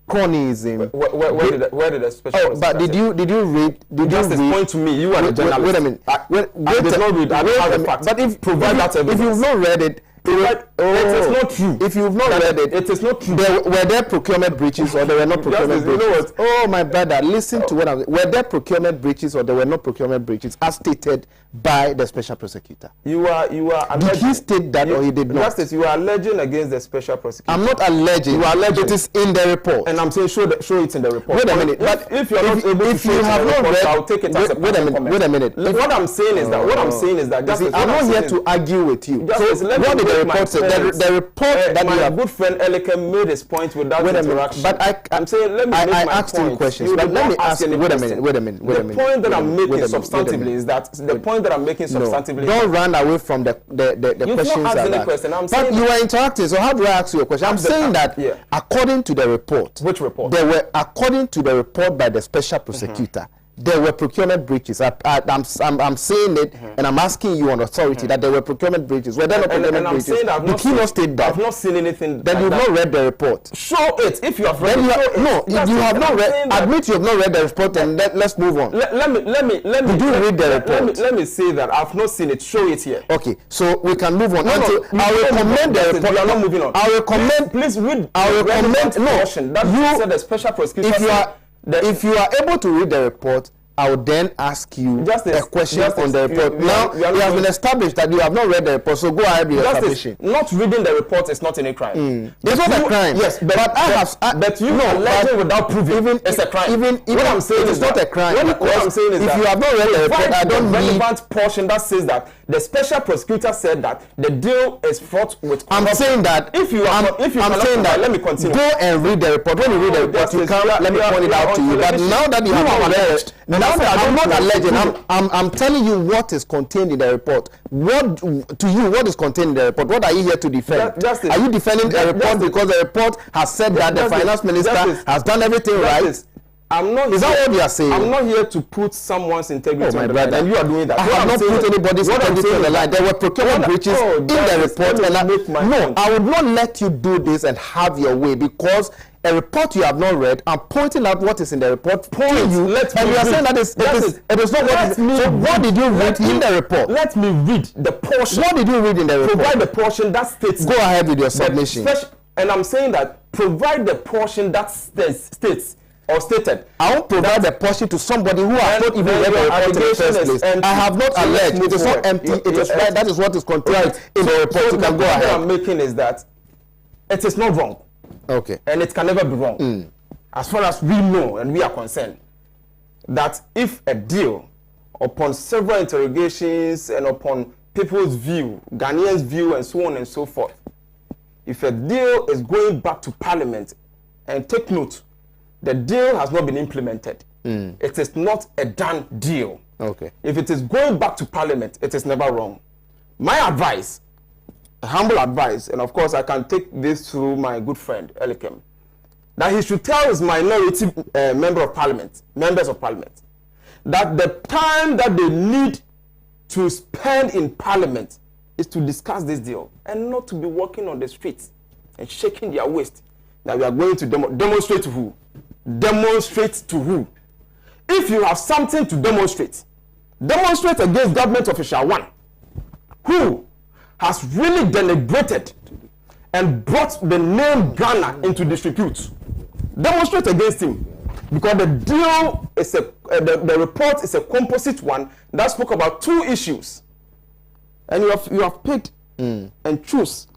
cronyism. Where did the special prosecutor? But did you read? Justice, point to me. You are the journalist. Wait a minute. I did not read. I don't have the facts. But if if you've not read it. It is not true. If you've not read it, it is not true. Were there procurement breaches or there were not procurement breaches? You know what? Oh, my brother, listen to what I'm saying. Were there procurement breaches or there were not procurement breaches as stated by the special prosecutor? You are. Did he state that or he did not? Justice, you are alleging against the special prosecutor. I'm not alleging. You are alleging. It is in the report. And I'm saying show it in the report. Wait a minute. But if you're not able to show it in the report, I'll take it as a wait a minute. What I'm saying is that. Justice, I'm not here to argue with you. Justice, so what did the report say? The report that my good friend Elikem made his point without interaction. But I'm saying let me make my asked point. him questions. But let me ask. Wait a minute. The point that I'm making substantively is that the point that I'm making substantively. Don't run away from the questions. You've not asked any question. But you are interacting. So how do I ask you a question? I'm saying that according to the report. Which report? According to the report by the special prosecutor. There were procurement breaches. I'm saying it, and I'm asking you on authority that there were procurement breaches. Were there not procurement breaches? Did he not state that? I've not seen anything. Then you've not read the report. Show it if you have read it. No, if you have not read. Admit you have not read the report, and let's move on. Let me. Did you read the report? Let me say that I've not seen it. Show it here. Okay, so we can move on. I will commend the report. You are not moving on. I will commend. Please read. I will commend. No, you said the special prosecutor. If you are able to read the report, I will then ask you a question on the report. Now, it has been established that you have not read the report, so go ahead with your establishing. Not reading the report is not any crime. It's not a crime. Yes, but you know, alleging without proving it's a crime. Even what I'm saying is not a crime. What I'm saying is if that you have not read the report, I don't need relevant portion that says that the special prosecutor said that the deal is fraught with corruption. I'm saying that I'm saying that, let me continue. Go and read the report. When you read the report, you can't let me point it out to you. But now that you have alleged, I'm not alleging. I'm telling you what is contained in the report. What is contained in the report? What are you here to defend? Are you defending the report because the report has said that the finance minister has done everything right? Is that what you are saying? I'm not here to put someone's integrity on the line, and you are doing that. I have not put anybody's integrity on the line. There were procurement breaches in the report, and I would not let you do this and have your way because a report you have not read. I'm pointing out what is in the report to you, and you are saying that it is not what. So what did you read in the report? Let me read the portion. What did you read in the report? Provide the portion that states. Go ahead with your submission. And I'm saying that provide the portion that states. Or stated, I won't provide the portion to somebody who has not even read the report in the first place. I have not alleged. It is not empty. It is right. That is what is contained in the report. You can go ahead. The point I'm making is that it is not wrong. Okay. And it can never be wrong. As far as we know and we are concerned, that if a deal, upon several interrogations and upon people's view, Ghanaians' view and so on and so forth, if a deal is going back to Parliament, and take note, the deal has not been implemented. It is not a done deal. Okay. If it is going back to Parliament, it is never wrong. My advice, a humble advice, and of course I can take this through my good friend Elikem, that he should tell his minority members of Parliament, that the time that they need to spend in Parliament is to discuss this deal, and not to be walking on the streets and shaking their waist. That we are going to demonstrate to who? Demonstrate to who? If you have something to demonstrate against government official one, who has really deliberated and brought the name Ghana into disrepute. Demonstrate against him, because the deal is the report is a composite one that spoke about two issues, and you have picked and choose.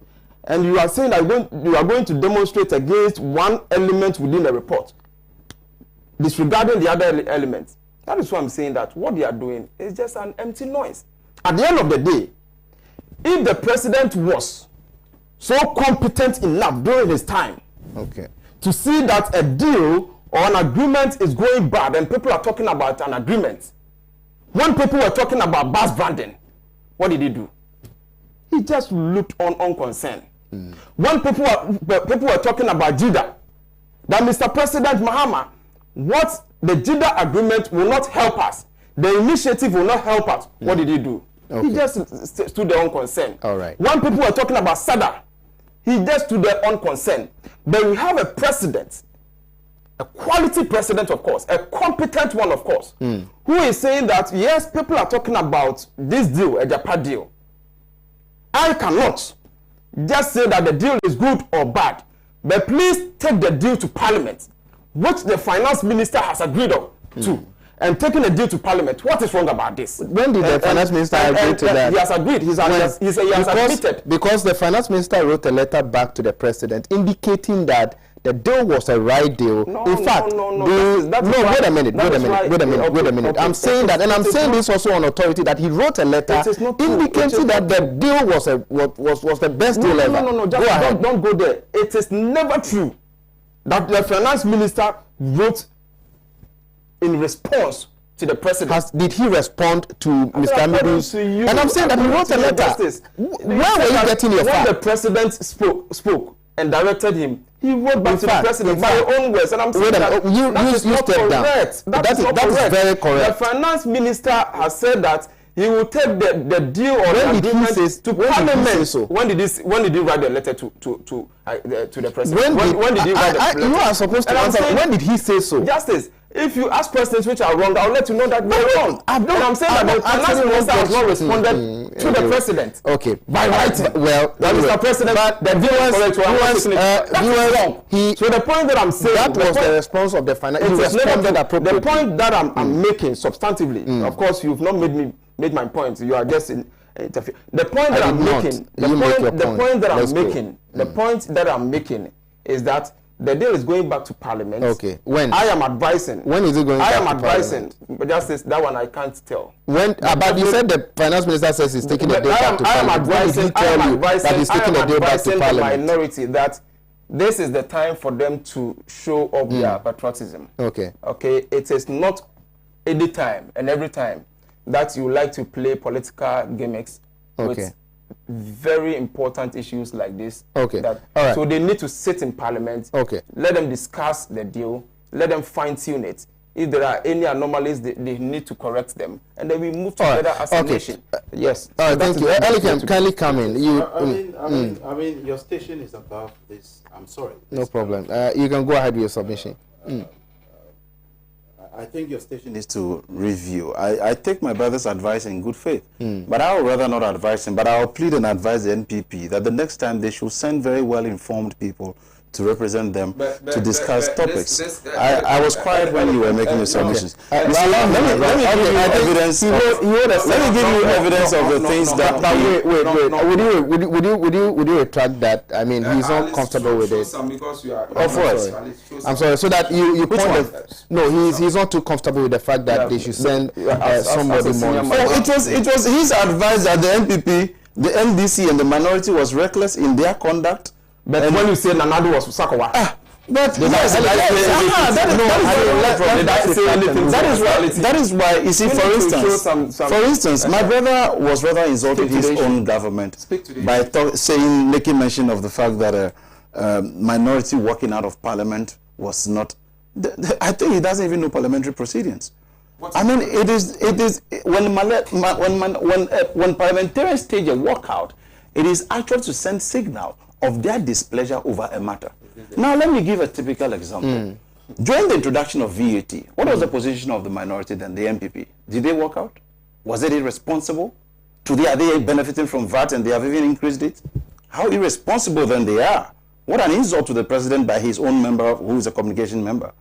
And you are saying that you are going to demonstrate against one element within the report, disregarding the other elements. That is why I'm saying that what they are doing is just an empty noise. At the end of the day, if the president was so competent enough during his time to see that a deal or an agreement is going bad and people are talking about an agreement. When people were talking about bus branding, what did he do? He just looked on unconcerned. When people were talking about JIDA, that Mr. President Mahama, what the JIDA agreement will not help us, the initiative will not help us, what did he do? Okay. He just stood there unconcerned. All right. When people were talking about SADA, he just stood there unconcerned. But we have a president, a quality president, of course, a competent one, of course, who is saying that, yes, people are talking about this deal, a Japan deal. I cannot just say that the deal is good or bad, but please take the deal to Parliament, which the finance minister has agreed on to, and taking the deal to Parliament. What is wrong about this? When did the finance minister agree to that? He has agreed. He has admitted. Because the finance minister wrote a letter back to the president indicating that the deal was a right deal. In fact, wait a minute. I'm saying that, and I'm saying this also on authority, that he wrote a letter indicating that the deal was the best deal ever. No, don't go there. It is never true that the finance minister wrote in response to the president. Did he respond to Mr. Amidu's? And I'm saying that he wrote a letter. Where were you getting your when the president spoke and directed him, he wrote back to the president by your own words. And I'm saying that is not correct. That is very correct. The finance minister has said that he will take the deal or the agreement to Parliament. When did he write the letter to the president? When did he write the letter? You are supposed to answer. When did he say so? Justice, if you ask presidents which are wrong, I'll let you know that they're wrong. And I'm saying that the finance minister has not responded to the president. Okay. By writing. Well, that Mr. President, the deal is correct. So the point that I'm saying, that was the response of the finance. He responded appropriately. The point that I'm making substantively, of course, you've not made my point. You are just interfering. The point that I'm making, the point that I'm making is that the deal is going back to Parliament. Okay. When? I am advising. When is it going back to Parliament? I am advising. But Justice, that one I can't tell. When? But you said the finance minister says he's taking the deal back to Parliament. I am advising the minority that this is the time for them to show up their patriotism. Okay. Okay. It is not any time and every time that you like to play political gimmicks with very important issues like this. Okay. All right. So they need to sit in Parliament. Okay. Let them discuss the deal. Let them fine-tune it. If there are any anomalies, they need to correct them, and then we move together as a nation. Yes. All right. Thank you. Eli, kindly come in. I mean, your station is above this. I'm sorry. No problem. You can go ahead with your submission. I think your station is to review. I take my brother's advice in good faith, but I would rather not advise him, but I will plead and advise the NPP that the next time they should send very well-informed people to represent them to discuss topics. I was quiet when you were making your submissions. Let me give you evidence. Let me give you evidence of the things that. Would you retract that? I mean, he's not comfortable with it. Of course. I'm sorry. So that you point. No, he's not too comfortable with the fact that they should send somebody more. Oh, it was his advice that the NPP, the MDC, and the minority was reckless in their conduct. But when you say Nanado was Sakawa, that is why you see, for instance, my brother was rather insulted his own government by making mention of the fact that a minority walking out of Parliament was not. I think he doesn't even know parliamentary proceedings. I mean, it is when parliamentarians stage a walkout, it is actually to send signal of their displeasure over a matter. Now, let me give a typical example. During the introduction of VAT, what was the position of the minority then, the MPP? Did they walk out? Was it irresponsible? Today, are they benefiting from VAT and they have even increased it? How irresponsible then they are. What an insult to the president by his own member, who is a communication member.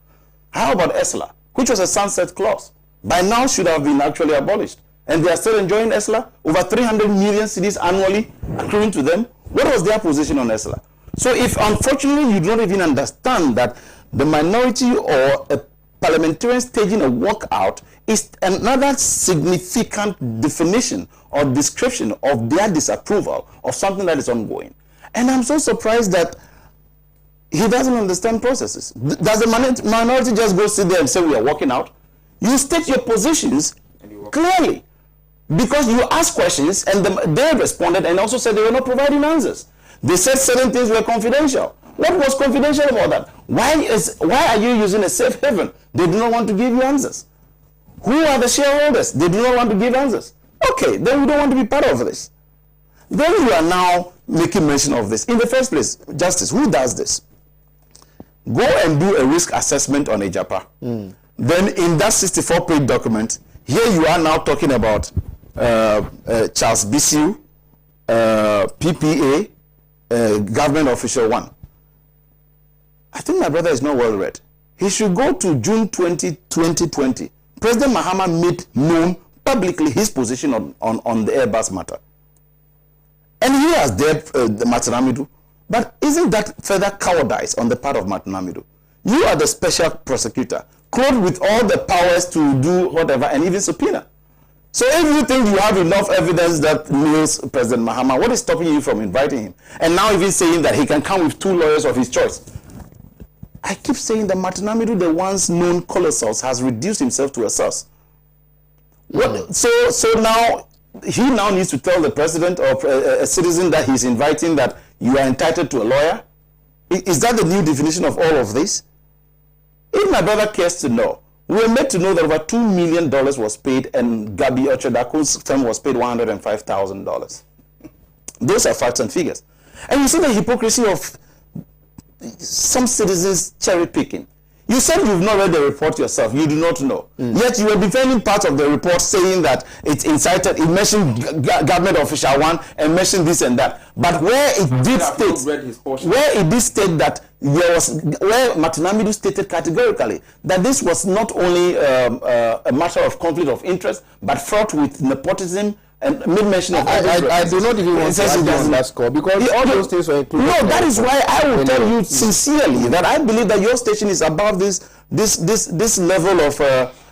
How about ESLA, which was a sunset clause? By now should have been actually abolished. And they are still enjoying ESLA, over 300 million cedis annually accruing to them. What was their position on ESLA? So if unfortunately you don't even understand that the minority or a parliamentarian staging a walkout is another significant definition or description of their disapproval of something that is ongoing. And I'm so surprised that He doesn't understand processes. Does the minority just go sit there and say we are walking out? You state your positions clearly. Because you asked questions and they responded and also said they were not providing answers. They said certain things were confidential. What was confidential about that? Why are you using a safe haven? They do not want to give you answers. Who are the shareholders? They do not want to give answers. Okay, then we don't want to be part of this. Then you are now making mention of this. In the first place, Justice, who does this? Go and do a risk assessment on a JAPA. Then in that 64-page document, here you are now talking about Charles Bisiu, PPA, government official 1. I think my brother is not well read. He should go to June 20, 2020. President Mahama made known publicly his position on the Airbus matter. And he has dared Martin Amidu. But isn't that further cowardice on the part of Martin Amidu? You are the special prosecutor, clothed with all the powers to do whatever and even subpoena. So if you think you have enough evidence that nails President Mahama, what is stopping you from inviting him? And now even saying that he can come with 2 lawyers of his choice. I keep saying that Martin Amidu, the once known colossals, has reduced himself to a sus. So now he now needs to tell the president or a citizen that he's inviting that you are entitled to a lawyer. Is that the new definition of all of this? If my brother cares to know, we were made to know that over $2 million was paid and Gabi Ochodako's firm was paid $105,000. Those are facts and figures. And you see the hypocrisy of some citizens cherry picking. You said you've not read the report yourself. You do not know. Yet you were defending part of the report saying that it incited, it mentioned government official 1 and mentioned this and that. But where it did state that there was, where Martin Amidu stated categorically that this was not only a matter of conflict of interest, but fraught with nepotism and made mention of I do not even want to argue on that score because all those things were included. No, that is why I will tell you sincerely that I believe that your station is above this level of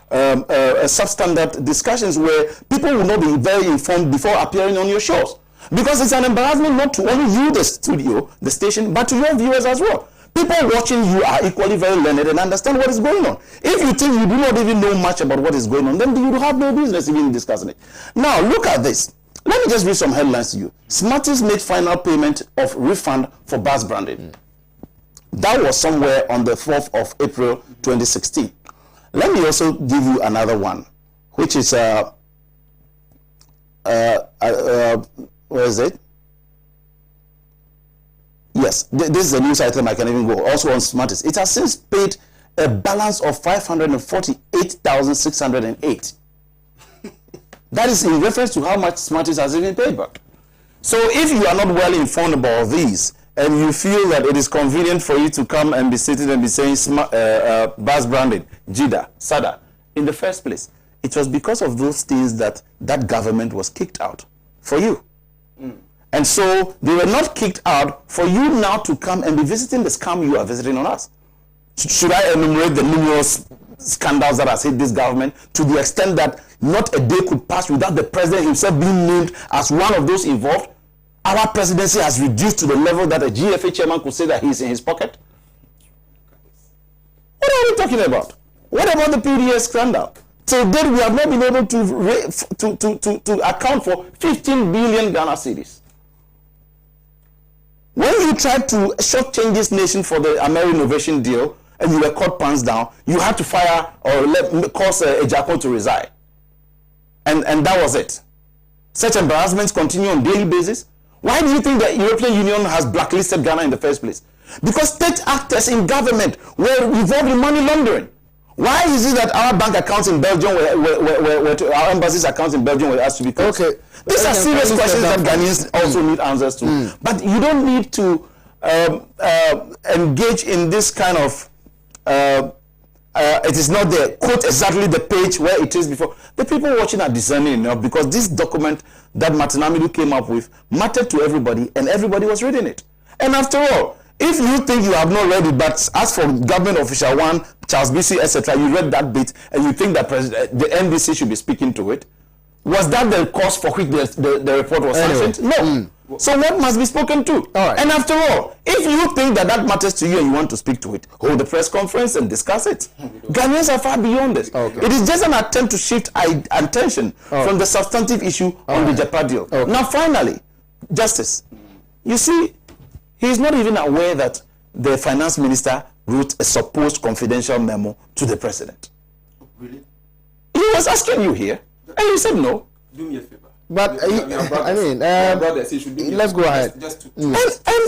substandard discussions where people will not be very informed before appearing on your shows. Because it's an embarrassment not to only you, the studio, the station, but to your viewers as well. People watching you are equally very learned and understand what is going on. If you think you do not even know much about what is going on, then you have no business even discussing it. Now, look at this. Let me just read some headlines to you. Smarties made final payment of refund for bus branding. That was somewhere on the 4th of April 2016. Let me also give you another one, which is, where is it? Yes, this is a news item I can even go. Also on Smarties. It has since paid a balance of 548,608. That is in reference to how much Smarties has even paid back. So if you are not well informed about these, and you feel that it is convenient for you to come and be sitting and be saying bus branding, JIDA, SADA, in the first place, it was because of those things that that government was kicked out for you. And so they were not kicked out for you now to come and be visiting the scam you are visiting on us. Should I enumerate the numerous scandals that has hit this government to the extent that not a day could pass without the president himself being named as one of those involved? Our presidency has reduced to the level that a GFA chairman could say that he's in his pocket. What are we talking about? What about the PDS scandal? Till date, we have not been able to account for 15 billion Ghana cedis. When you tried to shortchange this nation for the Ameri Innovation deal and you were caught pants down, you had to fire or cause Ejako to resign. And that was it. Such embarrassments continue on a daily basis. Why do you think the European Union has blacklisted Ghana in the first place? Because state actors in government were involved in money laundering. Why is it that our bank accounts in Belgium our embassy's accounts in Belgium were asked to be closed? Okay. These are serious questions that Ghanaians also need answers to. But you don't need to engage in this kind of it is not there. Quote exactly the page where it is before. The people watching are discerning enough because this document that Martin Amidu came up with mattered to everybody and everybody was reading it. And after all, if you think you have not read it, but as for government official 1, Charles BC, etc., you read that bit and you think that the NBC should be speaking to it, was that the cause for which the report was sanctioned? No. So what must be spoken to? All right. And after all, if you think that matters to you and you want to speak to it, hold a press conference and discuss it. Ghanaians are far beyond this. Okay. It is just an attempt to shift attention from the substantive issue on the JAPA deal. Okay. Now, finally, Justice, you see, he is not even aware that the finance minister wrote a supposed confidential memo to the president. Really? He was asking you here, and you said no. Do me a favor. But I mean, brothers, you should do let's go ahead. Just 2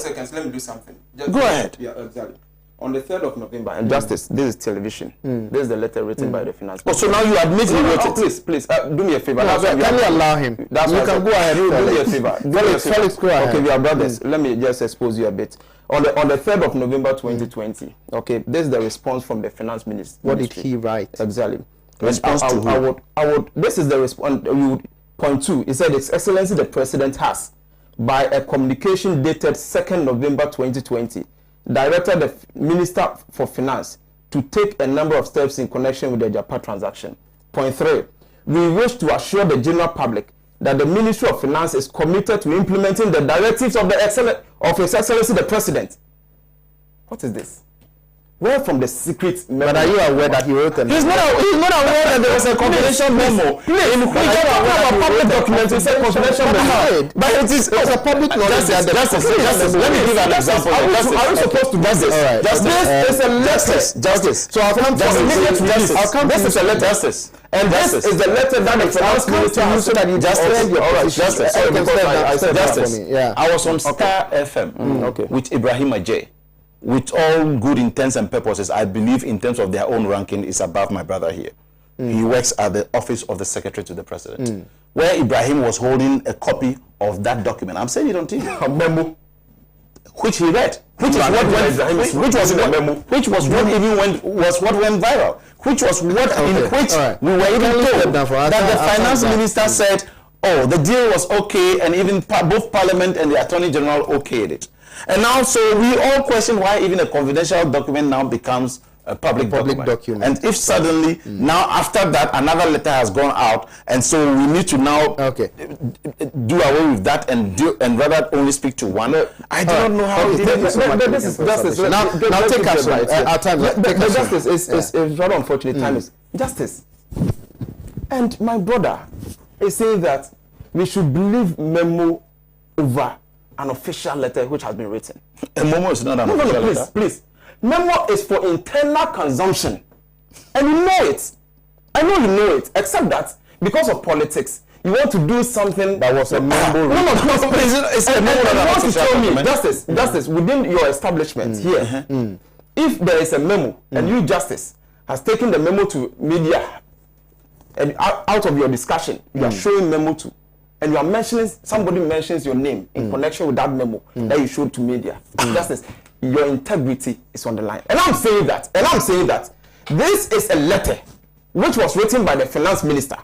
seconds. Let me do something. Just Go ahead. Yeah, exactly. On the 3rd of November, and Justice, this is television. This is the letter written by the finance. Oh, so now you admit he wrote it. Please, do me a favor. No, can you allow him? That's you why can go ahead. Do me a favor. Felix, go ahead. Okay, we are brothers. Let me just expose you a bit. On the 3rd of November 2020, okay, this is the response from the finance minister. What did he write? Exactly. Response to who? I would. This is the response. You would point 2. He said, His Excellency the President has, by a communication dated 2nd November 2020, directed the Minister for Finance to take a number of steps in connection with the JAPA transaction. Point 3. We wish to assure the general public that the Ministry of Finance is committed to implementing the directives of His Excellency the President. What is this? Where from the secret memo? But are you aware that he wrote a memo? He's not aware that there was a confidential memo. In which about public documents, it's a confidential memo. But it is a public knowledge. Justice, let me give an example. Are you supposed to do this? All right. This is a letter. Justice. So I'll come to This is a letter. Justice. And this is the letter that the finance minister used so that you Justice. all right, Justice. Sorry, because I said Justice. Yeah. I was on Star FM with Appiah J.A. With all good intents and purposes, I believe in terms of their own ranking is above my brother here. He works at the office of the Secretary to the President, where Ibrahim was holding a copy of that document. I'm saying it on TV. A memo, which he read, which was what went viral, which was what in which we were even told that the finance minister said, oh, the deal was okay, and even both Parliament and the Attorney General okayed it. And now, so we all question why even a confidential document now becomes a public document. And if suddenly, now after that, another letter has gone out, and so we need to now do away with that and rather only speak to one. I do not know how it is. Now take us our time. Justice is rather unfortunate. Time is Justice. And my brother is saying that we should believe memo over an official letter which has been written. A memo is not an official letter. Please. Memo is for internal consumption. And you know it. I know you know it. Except that because of politics, you want to do something that was a memo. It's a memo that was official. Justice, within your establishment here, if there is a memo and you, Justice, has taken the memo to media and out of your discussion, you are showing memo to, and you are mentioning, somebody mentions your name in connection with that memo that you showed to media. Justice, your integrity is on the line. And I'm saying that this is a letter which was written by the finance minister.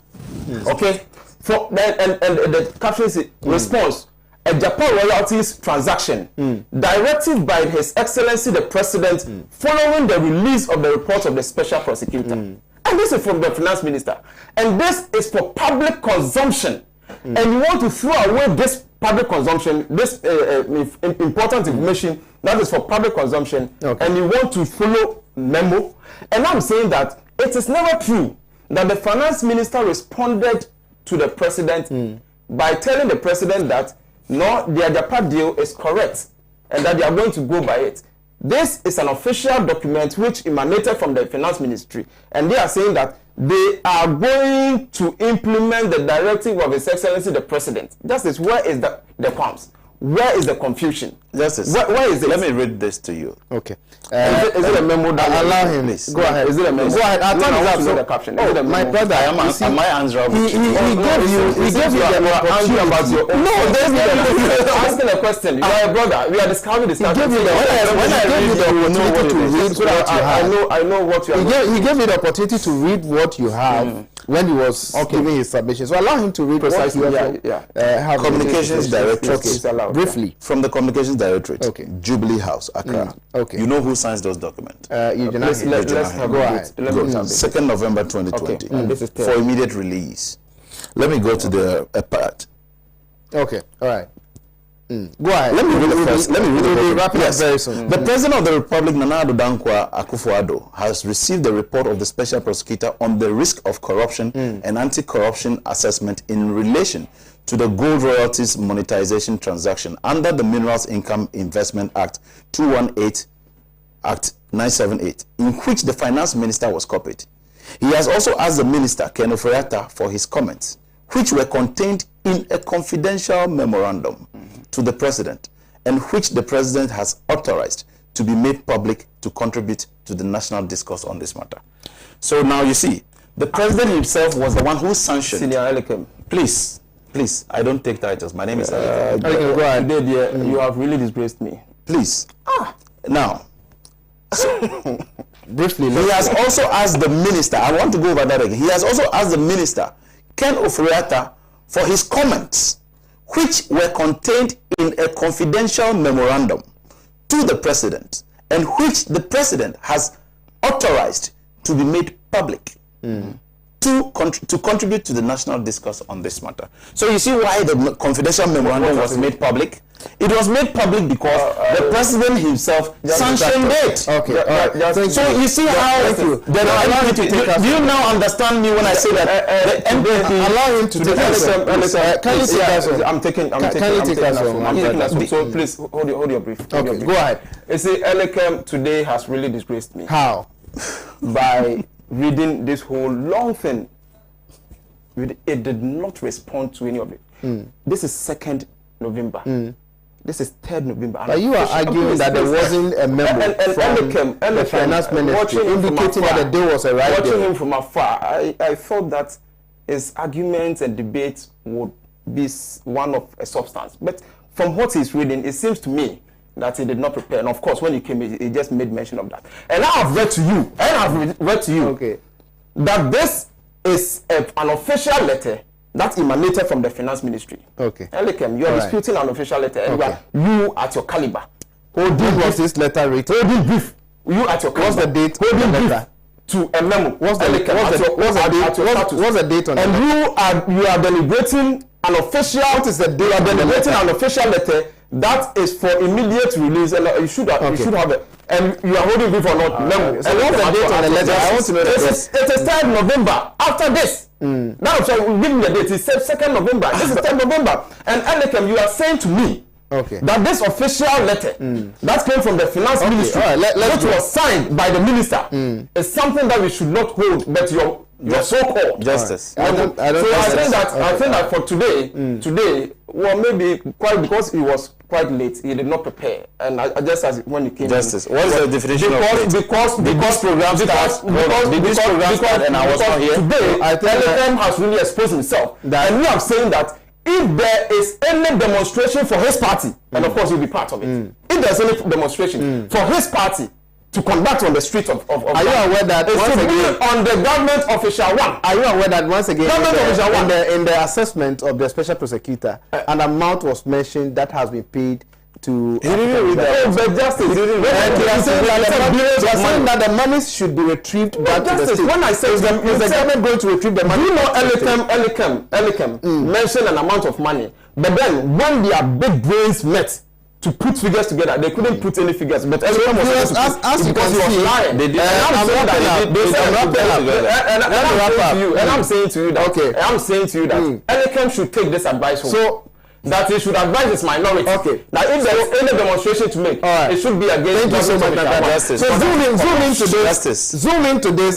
Okay? For and the caption is response, a JAPA royalties transaction directed by His Excellency the President following the release of the report of the special prosecutor. And this is from the finance minister. And this is for public consumption. And you want to throw away this public consumption, this important information that is for public consumption, and you want to follow memo. And I'm saying that it is never true that the finance minister responded to the president by telling the president that no, the JAPA deal is correct and that they are going to go by it. This is an official document which emanated from the finance ministry, and they are saying that they are going to implement the directive of His Excellency the President. Justice, where is the qualms? Where is the confusion? Justice, where is it? Let me read this to you. Okay. Is it a memo that allow him? Please. Go ahead. Is it a memo? Go ahead. I'll tell you the caption. Oh, my brother, Am I answerable? He gave you the answer about your own. No, there's asking a question. You are a brother. We are discussing this. He gave you the opportunity to read what you have. I know what you are. He gave you the opportunity to read what you have when he was giving his submission. So allow him to read precisely what you have. Communications Directorate. Briefly. From the Communications Directorate, Jubilee House, Accra. Okay. You know who signs those documents? Let's go ahead. 2nd November 2020 for immediate release. Let me go to the part. Okay, all right. Go ahead. Let me read the first. Let me read the We'll be first. wrapping up very soon. The President of the Republic, Nana Addo Dankwa Akufo-Addo, has received the report of the Special Prosecutor on the risk of corruption and anti-corruption assessment in relation to the gold royalties monetization transaction under the Minerals Income Investment Act 218 Act 978, in which the Finance Minister was copied. He has also asked the Minister, Ken Ofori-Atta, for his comments, which were contained in a confidential memorandum to the President, and which the President has authorized to be made public to contribute to the national discourse on this matter. So now you see, the President himself was the one who sanctioned. Senior Elikem. Please, I don't take titles. My name is Elikem. Go ahead. Today, you have really disgraced me. Please. Now, Briefly, he has also asked the Minister, I want to go over that again. He has also asked the Minister, Ken Ofori-Atta, for his comments, which were contained in a confidential memorandum to the President, and which the President has authorized to be made public to contribute to the national discourse on this matter. So you see why the confidential memorandum was made public? It was made public because the President himself sanctioned it. Okay. So you see how do you now understand me when I say that allow him to take us. Can you take us home? I'm taking us home. So please hold your brief. Okay, go ahead. You see, Elikem today has really disgraced me. How? By reading this whole long thing. It did not respond to any of it. This is 2nd November. This is 3rd November. But you are arguing that there wasn't a memo from the Finance Ministry indicating that the day was a right day. Watching him from afar, I thought that his arguments and debates would be one of a substance. But from what he's reading, it seems to me that he did not prepare. And of course, when he came, he just made mention of that. And I have read to you, okay, that this is an official letter that emanated from the Finance Ministry. Okay. Elikem, you are disputing an official letter. And you at your caliber. When was this letter written? Holding brief. You at your caliber. What's the date? Holding brief to a memo. What's the date on it? And you are deliberating an official. What is the date? You are deliberating an official letter that is for immediate release. And you should have it. And you are holding brief or not memo. So what's the date on the letter? I want to know the date. It is 3rd November. After this. Now, so give me the date. It's 2nd November. This is 3rd November. And Elikem, you are saying to me that this official letter that came from the Finance Ministry, which was signed by the Minister, is something that we should not hold, but your so-called justice. I think that for today, well, maybe quite because he was quite late, he did not prepare, and I just as when he came. Justice. What is the definition because program started and I was not here. Today, Elikem has really exposed himself, and we are saying that if there is any demonstration for his party, and of course he'll be part of it. If there's any demonstration for his party to conduct on the streets of are you aware that once again on the government official one? Are you aware that once again in the assessment of the special prosecutor, an amount was mentioned that has been paid to? He didn't read that. But Justice, he didn't read that. Saying that the money should be retrieved back to the state. When I say is the government going to retrieve the money? You know, Elikem mentioned an amount of money, but then when their big brains met to put figures together, they couldn't put any figures. But Elikem was as you can see, lying. They did. And I'm saying to you that Elikem should take this advice home. So that he should advise his minority. Okay. That if there is any demonstration to make, it should be against. Thank you so much, Justice. So zoom into this.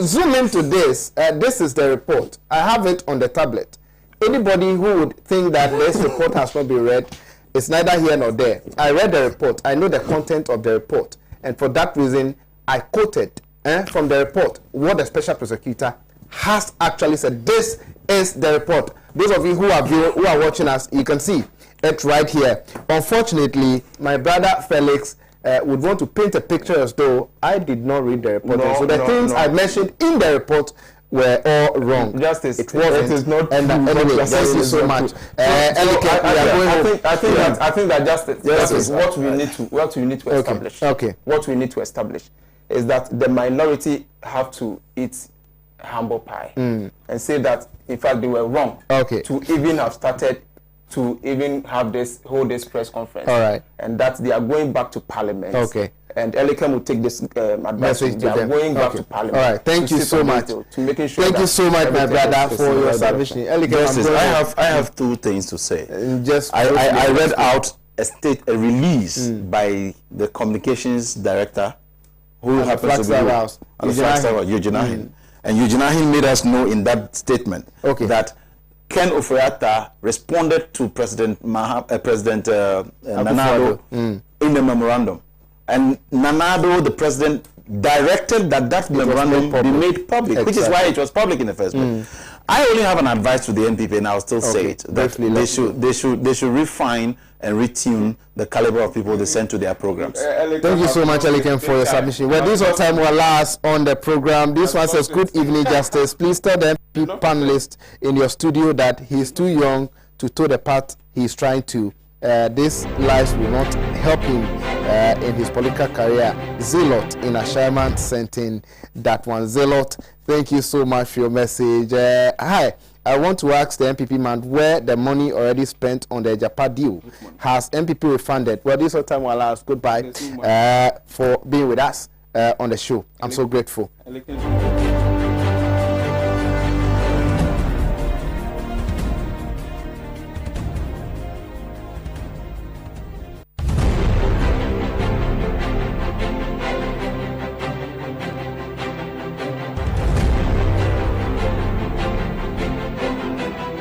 Zoom into this. This is the report. I have it on the tablet. Anybody who would think that this report has not been read, it's neither here nor there. I read the report. I know the content of the report, and for that reason, I quoted from the report what the special prosecutor has actually said. This is the report. Those of you who are watching us, you can see it right here. Unfortunately, my brother Felix would want to paint a picture as though I did not read the report. So the things I mentioned in the report were all wrong. Justice. It wasn't. It is not. And anyway, thank you so much. I think that justice. What we need to establish. Okay. What we need to establish is that the minority have to eat humble pie and say that in fact they were wrong to even have started to even hold this press conference. All right. And that they are going back to Parliament. Okay. And Elikem will take this advice. They are going back to Parliament. All right. Thank you so much. To making sure Thank you so much, my brother, for your submission. Justice, I have two things to say. Just I read out a release by the communications director, who happens to be Eugene Ahin. And Eugene Ahin made us know in that statement that Ken Ofori-Atta responded to President Nana-Addo in the memorandum. And Nana-Addo, the president, directed that memorandum be made public, which is why it was public in the first place. I only have an advice to the NPP, and I'll still say it, that they should refine and retune the caliber of people they send to their programs. Thank you so much, Elikem, for your submission. Well, this is our time will last on the program. This one says, good evening, Justice. Please tell the NPP panelist in your studio that he's too young to toe the path he's trying to. This lives will not help him in his political career. Zealot in Ashaiman sent in that one. Zealot, thank you so much for your message. Hi, I want to ask the MPP man where the money already spent on the Japa deal has MPP refunded. Well, this is our time will last. Goodbye for being with us on the show. I'm so grateful.